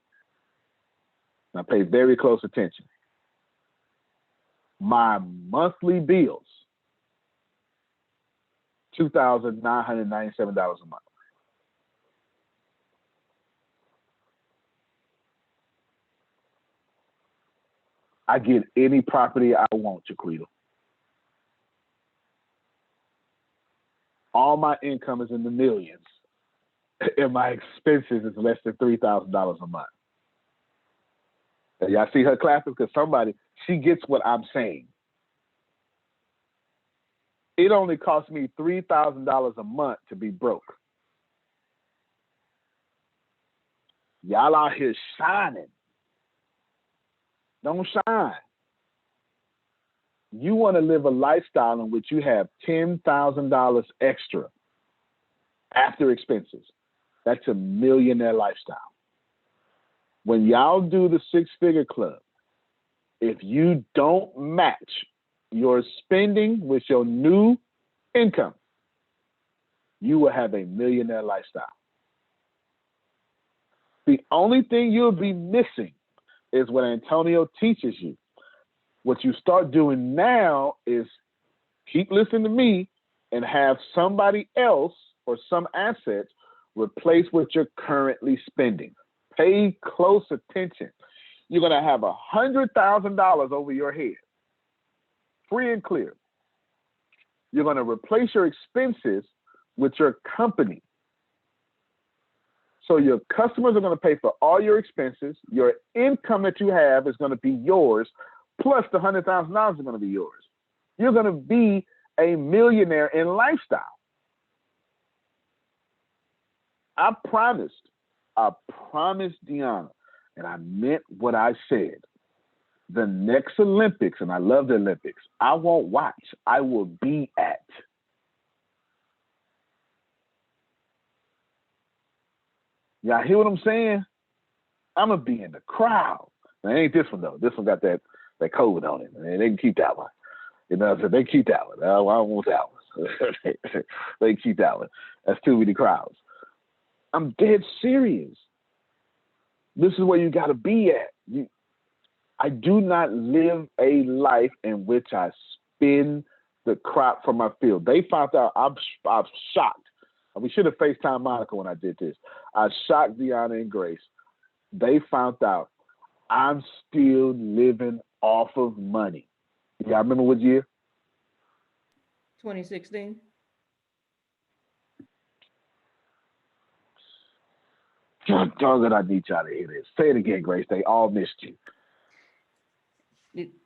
I pay very close attention. My monthly bills, $2,997 a month. I get any property I want, Jaquita. All my income is in the millions, and my expenses is less than $3,000 a month. And y'all see her clapping? Because she gets what I'm saying. It only cost me $3,000 a month to be broke. Y'all out here shining. Don't shine. You want to live a lifestyle in which you have $10,000 extra after expenses. That's a millionaire lifestyle. When y'all do the six-figure club, if you don't match your spending with your new income, you will have a millionaire lifestyle. The only thing you'll be missing is what Antonio teaches you. What you start doing now is keep listening to me and have somebody else or some assets replace what you're currently spending. Pay close attention. You're going to have $100,000 over your head, free and clear. You're going to replace your expenses with your company. So your customers are going to pay for all your expenses. Your income that you have is going to be yours, plus the $100,000 is going to be yours. You're going to be a millionaire in lifestyle. I promised Deanna, and I meant what I said. the next Olympics, and I love the Olympics, I won't watch. I will be at. Y'all hear what I'm saying? I'm going to be in the crowd. Now, it ain't this one, though. This one got that COVID on it. And they can keep that one. You know, so they keep that one. I don't want that one. They keep that one. That's too many crowds. I'm dead serious. This is where you got to be at. I do not live a life in which I spin the crop from my field. They found out. I'm shocked. We should have FaceTime Monica when I did this. I shocked Deanna and Grace. They found out I'm still living off of money. Y'all remember what year? 2016. Dog it, I need y'all to hear this. Say it again, Grace. They all missed you.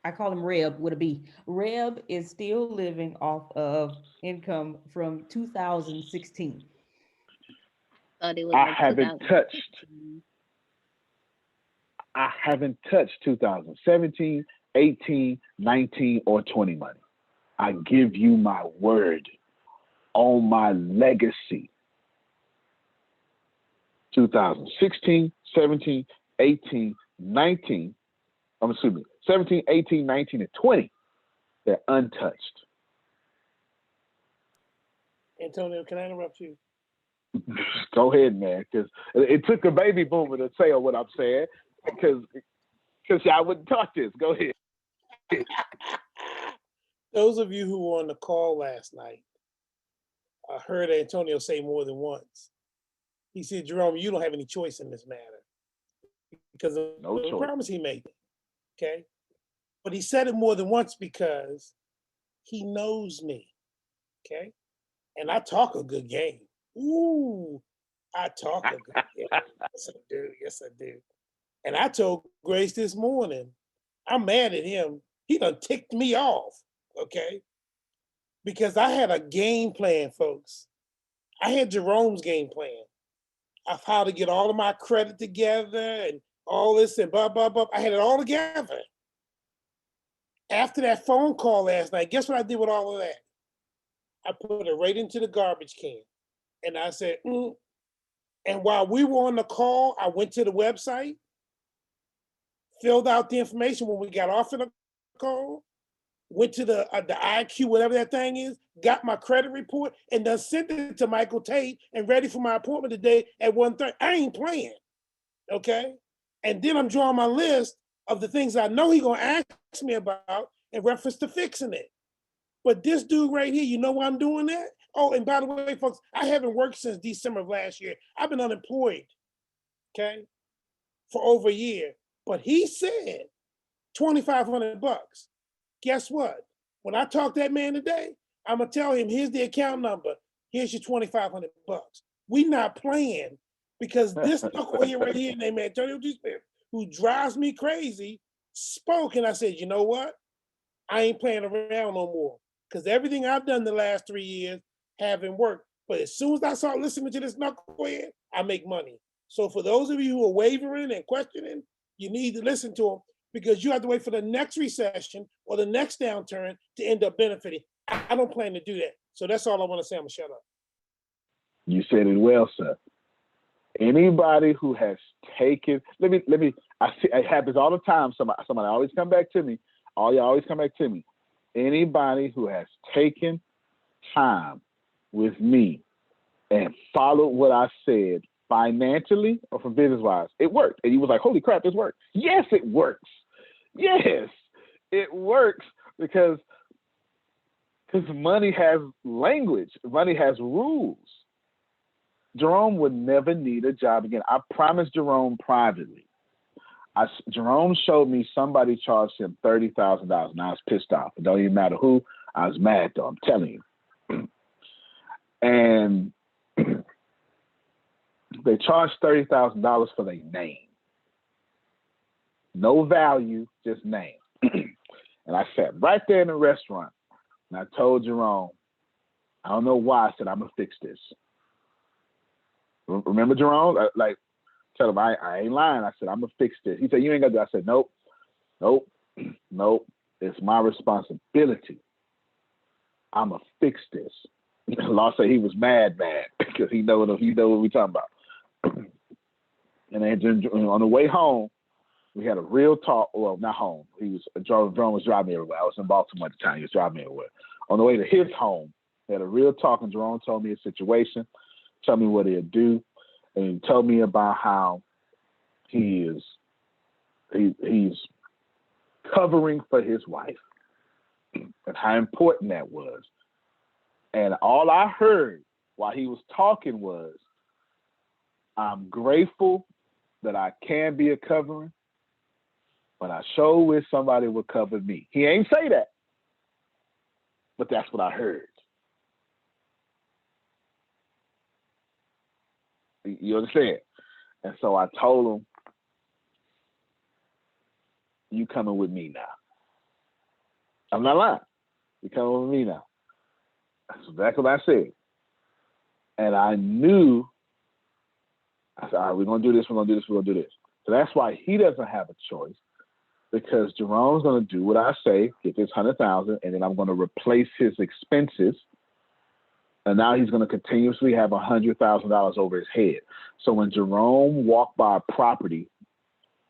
I call him Reb with a B. Reb is still living off of income from 2016. I haven't touched 2017, 18, 19, or 20 money. I give you my word on my legacy. 2016, 17, 18, 19, 17, 18, 19, and 20, they're untouched. Antonio, can I interrupt you? Go ahead, man, because it took a baby boomer to say what I'm saying, because y'all wouldn't talk this. Go ahead. Those of you who were on the call last night, I heard Antonio say more than once. He said, Jerome, you don't have any choice in this matter because of the promise he made. Okay? But he said it more than once because he knows me. Okay? And I talk a good game. Ooh, I talk a good game. Yes, I do. Yes, I do. And I told Grace this morning, I'm mad at him. He done ticked me off. Okay? Because I had a game plan, folks. I had Jerome's game plan of how to get all of my credit together and all this and blah, blah, blah. I had it all together. After that phone call last night, guess what I did with all of that? I put it right into the garbage can. And I said, And while we were on the call, I went to the website, filled out the information when we got off of the call, went to the IQ, whatever that thing is, got my credit report, and then sent it to Michael Tate and ready for my appointment today at 1:30. I ain't playing, okay? And then I'm drawing my list of the things I know he's gonna ask me about in reference to fixing it. But this dude right here, you know why I'm doing that? Oh, and by the way, folks, I haven't worked since December of last year. I've been unemployed, okay, for over a year. But he said $2,500. Guess what? When I talk to that man today, I'm gonna tell him, here's the account number. Here's your $2,500. We not playing because this knuckle here right here named Antonio G. Smith, who drives me crazy, spoke, and I said, you know what? I ain't playing around no more because everything I've done the last 3 years haven't worked. But as soon as I start listening to this knucklehead, I make money. So for those of you who are wavering and questioning, you need to listen to him because you have to wait for the next recession or the next downturn to end up benefiting. I don't plan to do that. So that's all I want to say. I'm gonna shut up. You said it well, sir. Anybody who has taken, let me, I see it happens all the time. Somebody always come back to me. All y'all always come back to me. Anybody who has taken time with me and followed what I said financially or from business-wise, it worked. And you was like, holy crap, this worked. Yes, it works. Yes, it works because money has language. Money has rules. Jerome would never need a job again. I promised Jerome privately. Jerome showed me somebody charged him $30,000, and I was pissed off. It don't even matter who. I was mad though. I'm telling you. And they charged $30,000 for their name. No value, just name. And I sat right there in the restaurant, and I told Jerome, I don't know why. I said, I'm gonna fix this. Remember, Jerome? Like, tell him I ain't lying. I said, I'm gonna fix this. He said, you ain't gonna do it. I said, nope. Nope. It's my responsibility. I'ma fix this. Law said he was mad because he know what we talking about. And then on the way home, we had a real talk. Well, not home. Jerome was driving me everywhere. I was in Baltimore at the time. He was driving me everywhere. On the way to his home, we had a real talk, and Jerome told me his situation, told me what he'd do, and he told me about how he's covering for his wife and how important that was. And all I heard while he was talking was, I'm grateful that I can be a covering, but I sure wish somebody would cover me. He ain't say that, but that's what I heard. You understand? And so I told him, you coming with me now. I'm not lying. You coming with me now. That's exactly what I said. And I knew, I said, all right, we're going to do this, we're going to do this, we're going to do this. So that's why he doesn't have a choice, because Jerome's going to do what I say, get this $100,000, and then I'm going to replace his expenses. And now he's going to continuously have $100,000 over his head. So when Jerome walked by a property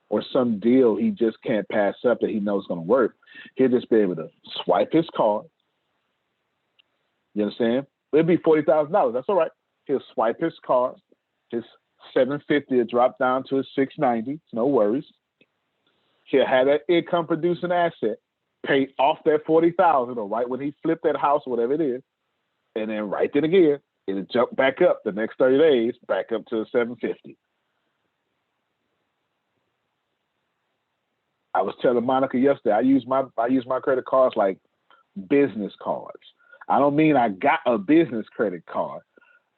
or some deal he just can't pass up that he knows is going to work, he'll just be able to swipe his card. You understand? It'll be $40,000. That's all right. He'll swipe his card. His $750 will drop down to his $690. No worries. He'll have that income producing asset, pay off that $40,000, or right when he flipped that house or whatever it is, and then right then again, it'll jump back up the next 30 days, back up to the $750. I was telling Monica yesterday, I use my credit cards like business cards. I don't mean I got a business credit card.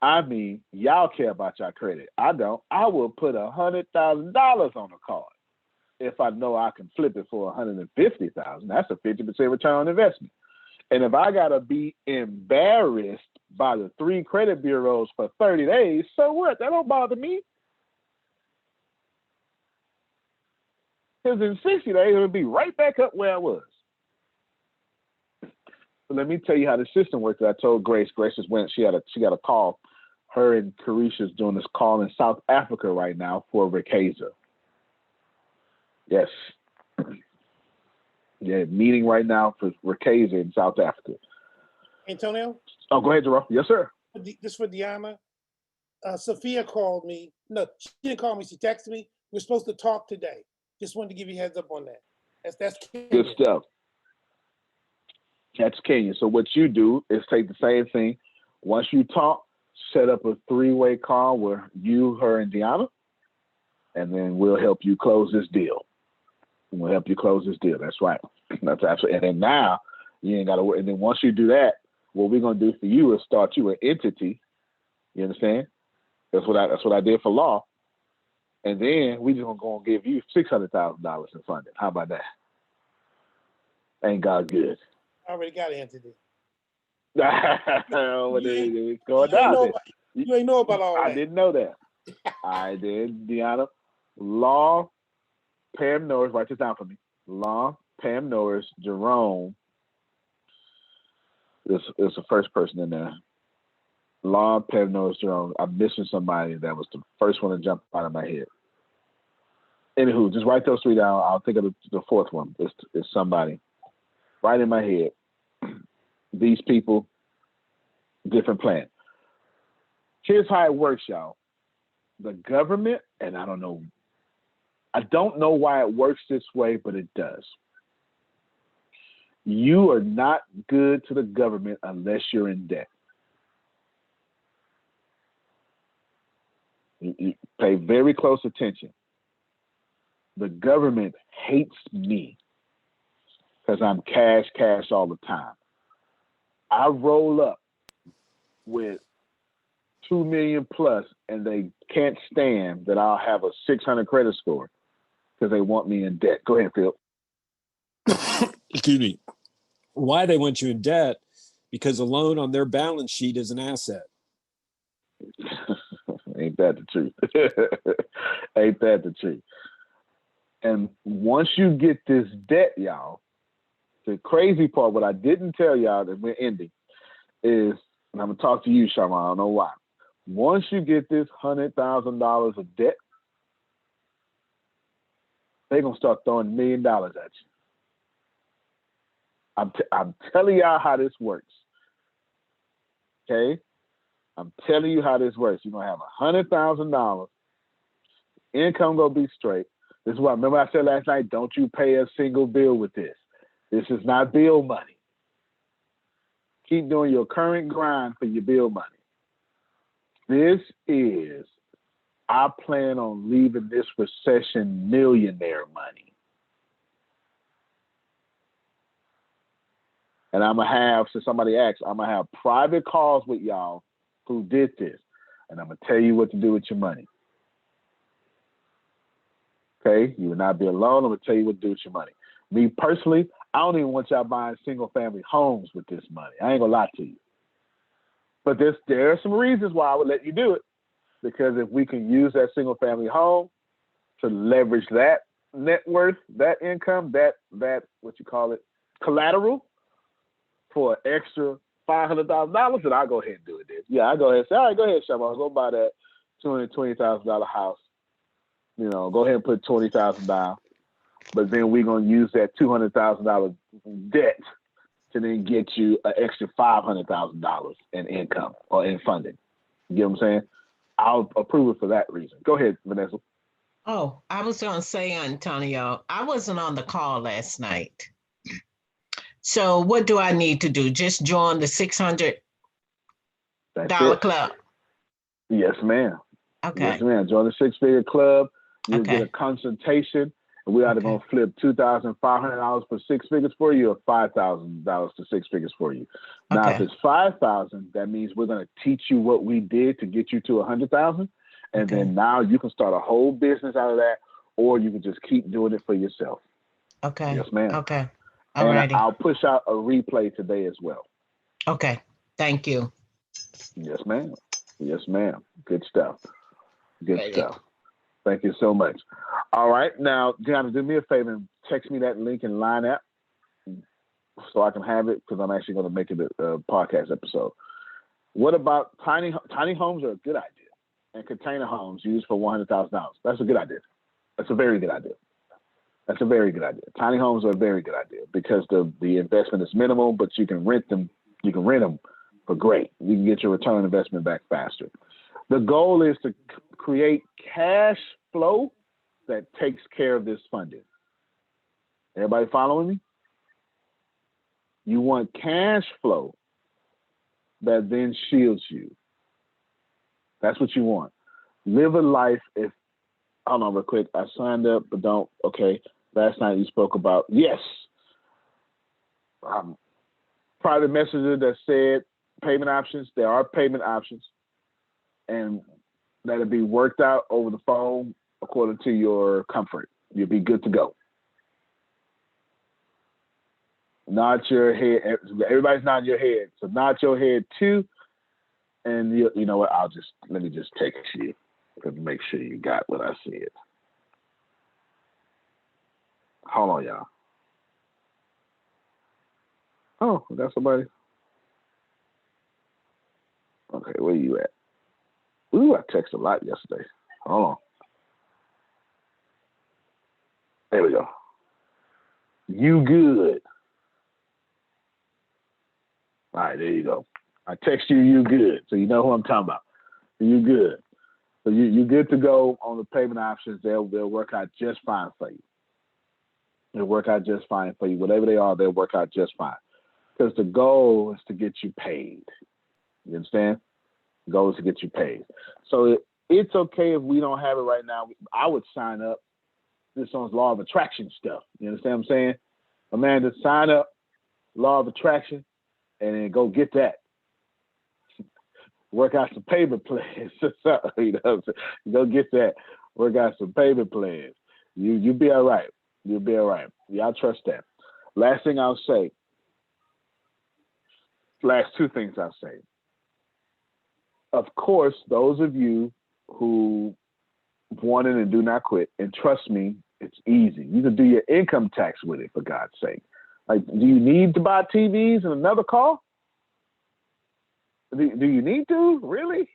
I mean, y'all care about your credit. I don't. I will put $100,000 on a card if I know I can flip it for $150,000. That's a 50% return on investment. And if I gotta be embarrassed by the 3 credit bureaus for 30 days, so what? That don't bother me. Because in 60 days, it'll be right back up where I was. So let me tell you how the system works. I told Grace. Grace just went. She got a call. Her and Carisha's doing this call in South Africa right now for Ricasa. Yes. Yeah, meeting right now for Ricasa in South Africa. Antonio? Oh, go ahead, Jerome. Yes, sir. This for Deanna. Sophia called me. No, she didn't call me. She texted me. We're supposed to talk today. Just wanted to give you a heads up on that. That's Kenya. Good stuff. That's Kenya. So what you do is take the same thing. Once you talk, set up a 3-way call where you, her, and Deanna, and then we'll help you close this deal. We'll help you close this deal. That's right. That's absolutely. And then now you ain't got to worry. And then once you do that, what we're gonna do for you is start you an entity. You understand? That's what I did for Law. And then we just gonna give you $600,000 in funding. How about that? Ain't God good? I already got an entity. You ain't know about all that. I didn't know that. I did, Deanna. Law, Pam Norris, write this down for me. Law, Pam Norris, Jerome. There's the first person in there. Law, Pam Norris, Jerome. I'm missing somebody that was the first one to jump out of my head. Anywho, just write those 3 down. I'll think of the fourth one. It's somebody right in my head. These people, different plan. Here's how it works, y'all. The government, and I don't know why it works this way, but it does. You are not good to the government unless you're in debt. You pay very close attention. The government hates me because I'm cash all the time. I roll up with 2 million plus and they can't stand that I'll have a 600 credit score because they want me in debt. Go ahead, Phil. Excuse me. Why they want you in debt? Because a loan on their balance sheet is an asset. Ain't that the truth? Ain't that the truth? And once you get this debt, y'all, The crazy part, what I didn't tell y'all that we're ending is, and I'm gonna talk to you, Sharma, I don't know why. Once you get this $100,000 of debt, they're gonna start throwing $1 million at you. I'm telling y'all how this works. Okay? I'm telling you how this works. You're gonna have $100,000. Income gonna be straight. This is what, remember I said last night, don't you pay a single bill with this. This is not bill money. Keep doing your current grind for your bill money. This is, I plan on leaving this recession millionaire money. And I'm going to have, since somebody asked, I'm going to have private calls with y'all who did this. And I'm going to tell you what to do with your money. Okay? You will not be alone. I'm going to tell you what to do with your money. Me personally, I don't even want y'all buying single family homes with this money. I ain't going to lie to you. But there are some reasons why I would let you do it. Because if we can use that single family home to leverage that net worth, that income, that what you call it, collateral for an extra $500,000, then I'll go ahead and do it then. Yeah, I go ahead and say, all right, go ahead, Shabba, go buy that $220,000 house. You know, go ahead and put $20,000 down. But then we're going to use that $200,000 debt to then get you an extra $500,000 in income or in funding. You get what I'm saying? I'll approve it for that reason. Go ahead, Vanessa. Oh, I was going to say, Antonio, I wasn't on the call last night. So what do I need to do? Just join the $600 club? Yes, ma'am. Okay. Yes, ma'am. Join the six-figure club. You'll get a consultation. And we're either going to flip $2,500 for six figures for you or $5,000 to six figures for you. Now, if it's $5,000, that means we're going to teach you what we did to get you to $100,000. And then now you can start a whole business out of that, or you can just keep doing it for yourself. Okay. Yes, ma'am. Okay. All righty. And I'll push out a replay today as well. Okay. Thank you. Yes, ma'am. Yes, ma'am. Good stuff. Good stuff. Thank you so much. All right. Now, Gianna, do me a favor and text me that link in Line app so I can have it, because I'm actually going to make it a podcast episode. What about tiny homes are a good idea, and container homes used for $100,000. That's a good idea. That's a very good idea. That's a very good idea. Tiny homes are a very good idea because the investment is minimal, but you can rent them. You can rent them for great. You can get your return on investment back faster. The goal is to create cash flow that takes care of this funding. Everybody following me? You want cash flow that then shields you. That's what you want. Live a life. Hold on real quick. I signed up, but don't. Okay. Last night you spoke about, yes. Private messenger that said payment options. There are payment options. And that'll be worked out over the phone according to your comfort. You'll be good to go. Nod your head. Everybody's nodding your head. So nod your head too. And you know what? Let me just text you to make sure you got what I said. Hold on, y'all. Oh, we got somebody. Okay, where you at? Ooh, I texted a lot yesterday. Hold on. There we go. You good. All right, there you go. I text you good. So you know who I'm talking about. You good. So you good to go on the payment options. They'll work out just fine for you. They'll work out just fine for you. Whatever they are, they'll work out just fine. Because the goal is to get you paid. You understand? The goal is to get you paid. So it's okay if we don't have it right now. I would sign up. This on law of attraction stuff. You understand what I'm saying? Amanda, sign up, law of attraction, and then go get that. Work out some payment plans. You know what I'm saying? Go get that. Work out some payment plans. You'll be all right. You'll be all right. Y'all trust that. Last thing I'll say. Last two things I'll say. Of course, those of you who want it and do not quit, and trust me, it's easy. You can do your income tax with it, for God's sake. Like, do you need to buy TVs and another car? Do you need to? Really?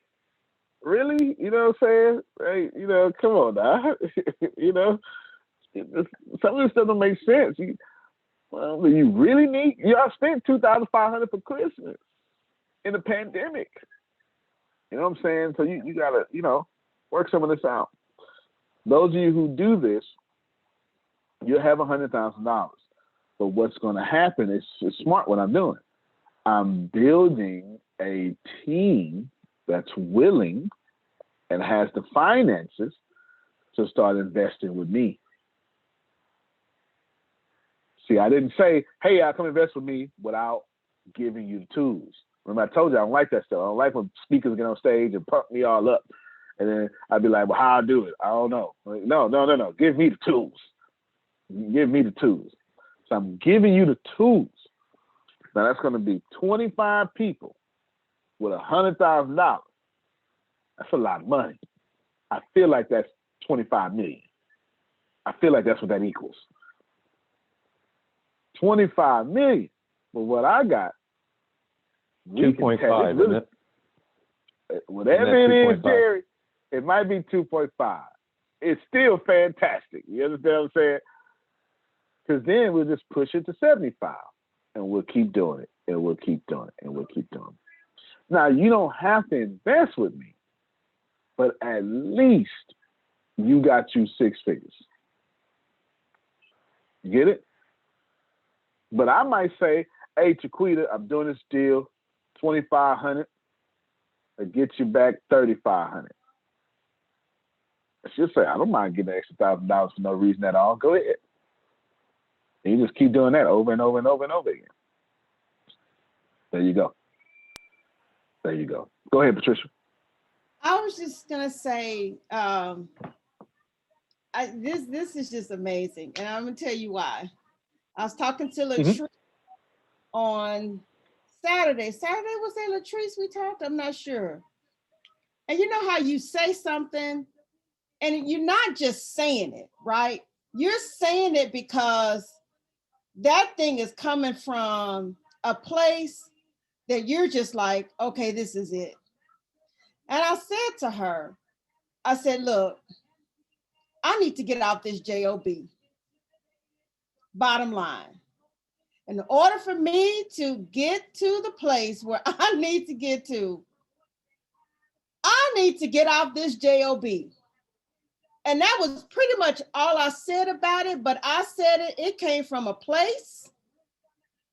Really? You know what I'm saying? Hey, you know, come on now. You know, some of this stuff don't make sense. Do you really need? Y'all spent $2,500 for Christmas in the pandemic. You know what I'm saying? So you gotta, you know, work some of this out. Those of you who do this, you'll have $100,000. But what's going to happen is smart what I'm doing. I'm building a team that's willing and has the finances to start investing with me. See, I didn't say, hey, come invest with me without giving you the tools. Remember, I told you I don't like that stuff. I don't like when speakers get on stage and pump me all up. And then I'd be like, well, how I do it? I don't know. Like, no. Give me the tools. Give me the tools. So I'm giving you the tools. Now that's going to be 25 people with $100,000. That's a lot of money. I feel like that's 25 million. I feel like that's what that equals. 25 million. But what I got, 2.5, really, isn't it? Whatever it is, Jerry, it might be 2.5. It's still fantastic. You understand what I'm saying? Because then we'll just push it to 75, and we'll keep doing it, and we'll keep doing it, and we'll keep doing it. Now, you don't have to invest with me, but at least you got you 6 figures. You get it? But I might say, hey, Chiquita, I'm doing this deal, $2,500. I get you back $3,500. She'll say, I don't mind getting an extra $1,000 for no reason at all. Go ahead. And you just keep doing that over and over and over and over again. There you go. There you go. Go ahead, Patricia. I was just gonna say, this is just amazing, and I'm gonna tell you why. I was talking to Latrice on Saturday. Saturday, was that Latrice we talked? I'm not sure. And you know how you say something and you're not just saying it, right? You're saying it because that thing is coming from a place that you're just like, okay, this is it. And I said to her, I said, look, I need to get out this job. Bottom line. In order for me to get to the place where I need to get to, I need to get out this job. And that was pretty much all I said about it, but I said it came from a place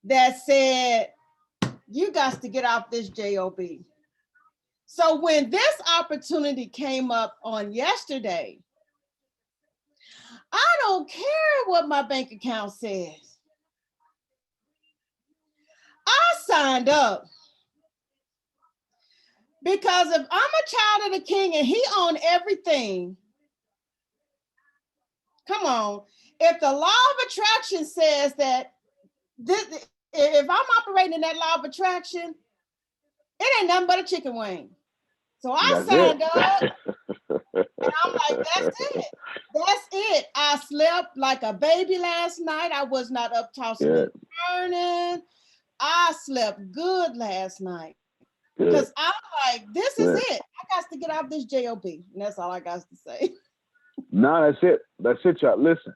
that said, you got to get out this job. So when this opportunity came up on yesterday, I don't care what my bank account says. I signed up. Because if I'm a child of the king and he owns everything, come on, if the law of attraction says that if I'm operating in that law of attraction, it ain't nothing but a chicken wing. So I signed up and I'm like, that's it. That's it. I slept like a baby last night. I was not up tossing and turning. I slept good last night. Because I'm like, this is it. I got to get out of this job. And that's all I got to say. No, that's it. That's it, y'all. Listen.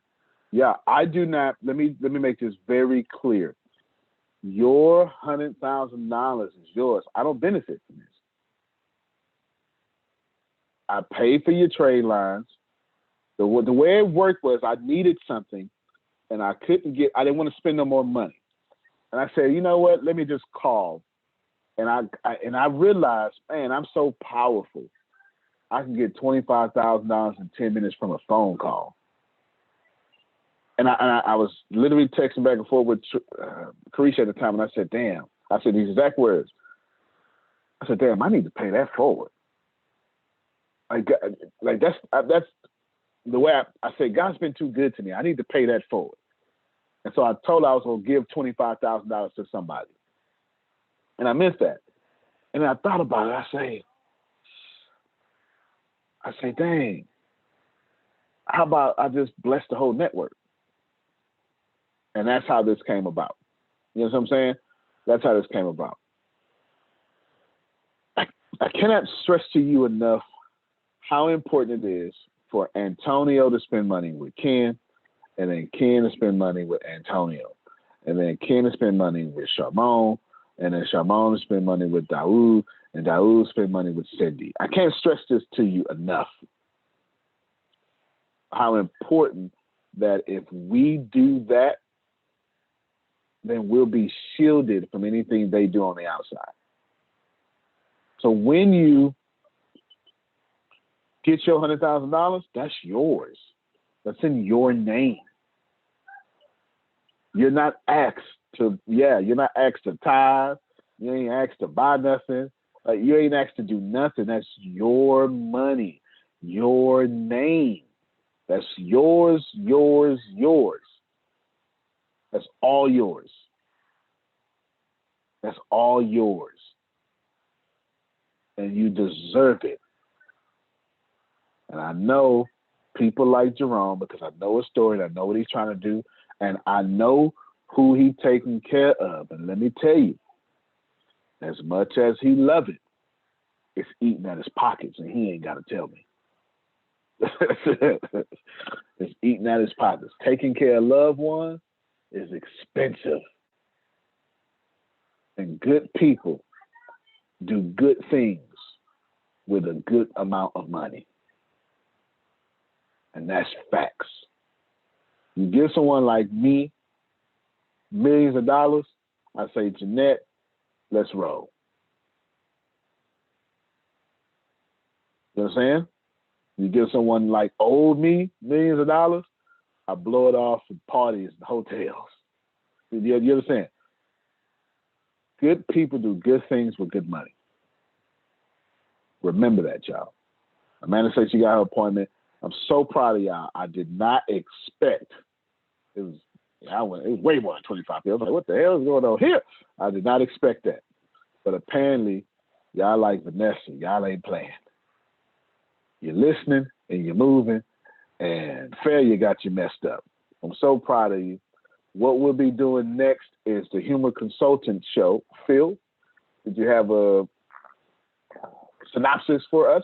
Yeah, I do not. Let me make this very clear. Your $100,000 is yours. I don't benefit from this. I pay for your trade lines. The way it worked was I needed something and I didn't want to spend no more money. And I said, you know what? Let me just call. And I realized, man, I'm so powerful. I can get $25,000 in 10 minutes from a phone call. And I was literally texting back and forth with Carisha at the time, and I said, damn. I said these exact words. I said, damn, I need to pay that forward. Like that's the way I said, God's been too good to me. I need to pay that forward. And so I told her I was going to give $25,000 to somebody. And I missed that. And I thought about it. I say, dang, how about I just bless the whole network? And that's how this came about. You know what I'm saying? That's how this came about. I cannot stress to you enough how important it is for Antonio to spend money with Ken, and then Ken to spend money with Antonio, and then Ken to spend money with Sharmon, and then Sharmon to spend money with Daoud, and Daoud to spend money with Cindy. I can't stress this to you enough. How important that if we do that, then we'll be shielded from anything they do on the outside. So when you get your $100,000, that's yours. That's in your name. You're not asked to tithe. You ain't asked to buy nothing. You ain't asked to do nothing. That's your money, your name. That's yours, yours, yours. That's all yours. That's all yours. And you deserve it. And I know people like Jerome, because I know his story and I know what he's trying to do, and I know who he's taking care of. And let me tell you, as much as he loves it, it's eating at his pockets, and he ain't got to tell me. It's eating at his pockets. Taking care of loved ones is expensive. And good people do good things with a good amount of money. And that's facts. You give someone like me millions of dollars, I say, Jeanette, let's roll. You know what I'm saying? You give someone like old me millions of dollars, I blow it off in parties and hotels. You understand? Good people do good things with good money. Remember that, y'all. Amanda said she got her appointment. I'm so proud of y'all. I did not expect. It was way more than 25 people. I was like, what the hell is going on here? I did not expect that. But apparently, y'all like Vanessa. Y'all ain't playing. You're listening and you're moving, and failure got you messed up. I'm so proud of you. What we'll be doing next is the Humor Consultant Show. Phil, did you have a synopsis for us?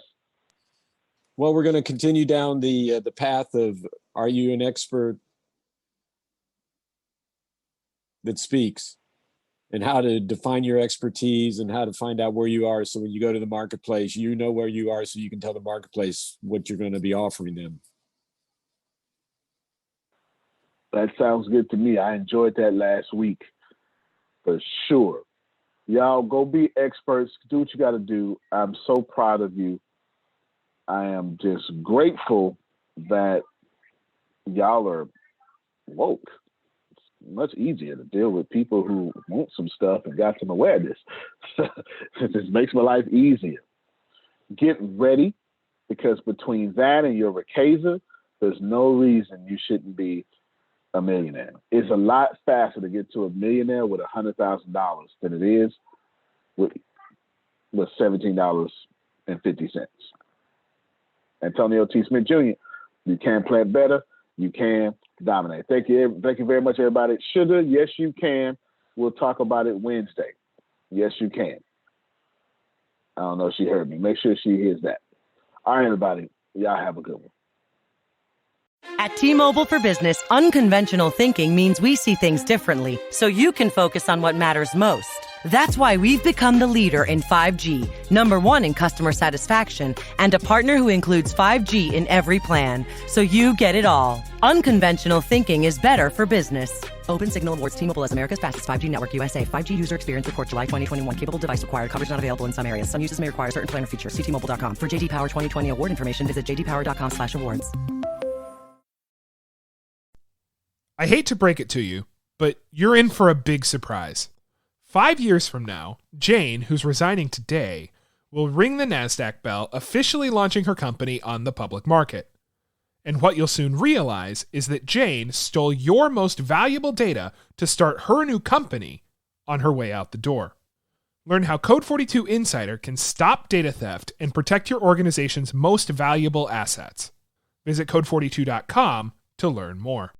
Well, we're going to continue down the path of, are you an expert that speaks, and how to define your expertise and how to find out where you are. So when you go to the marketplace, you know where you are, so you can tell the marketplace what you're going to be offering them. That sounds good to me. I enjoyed that last week for sure. Y'all go be experts. Do what you got to do. I'm so proud of you. I am just grateful that y'all are woke. It's much easier to deal with people who want some stuff and got some awareness. It just makes my life easier. Get ready, because between that and your Ricasa, there's no reason you shouldn't be a millionaire. It's a lot faster to get to a millionaire with $100,000 than it is with $17.50. Antonio T. Smith Jr., you can plan better, you can dominate. Thank you very much, everybody. Sugar, yes, you can. We'll talk about it Wednesday. Yes, you can. I don't know if she heard me. Make sure she hears that. All right, everybody. Y'all have a good one. At T-Mobile for Business, unconventional thinking means we see things differently, so you can focus on what matters most. That's why we've become the leader in 5G, #1 in customer satisfaction, and a partner who includes 5G in every plan, so you get it all. Unconventional thinking is better for business. Open Signal awards T-Mobile as America's fastest 5G network USA. 5G user experience report July 2021. Capable device required. Coverage not available in some areas. Some uses may require certain plan or features. See T-Mobile.com. For JD Power 2020 award information, visit jdpower.com/awards. I hate to break it to you, but you're in for a big surprise. 5 years from now, Jane, who's resigning today, will ring the NASDAQ bell, officially launching her company on the public market. And what you'll soon realize is that Jane stole your most valuable data to start her new company on her way out the door. Learn how Code 42 Insider can stop data theft and protect your organization's most valuable assets. Visit code42.com to learn more.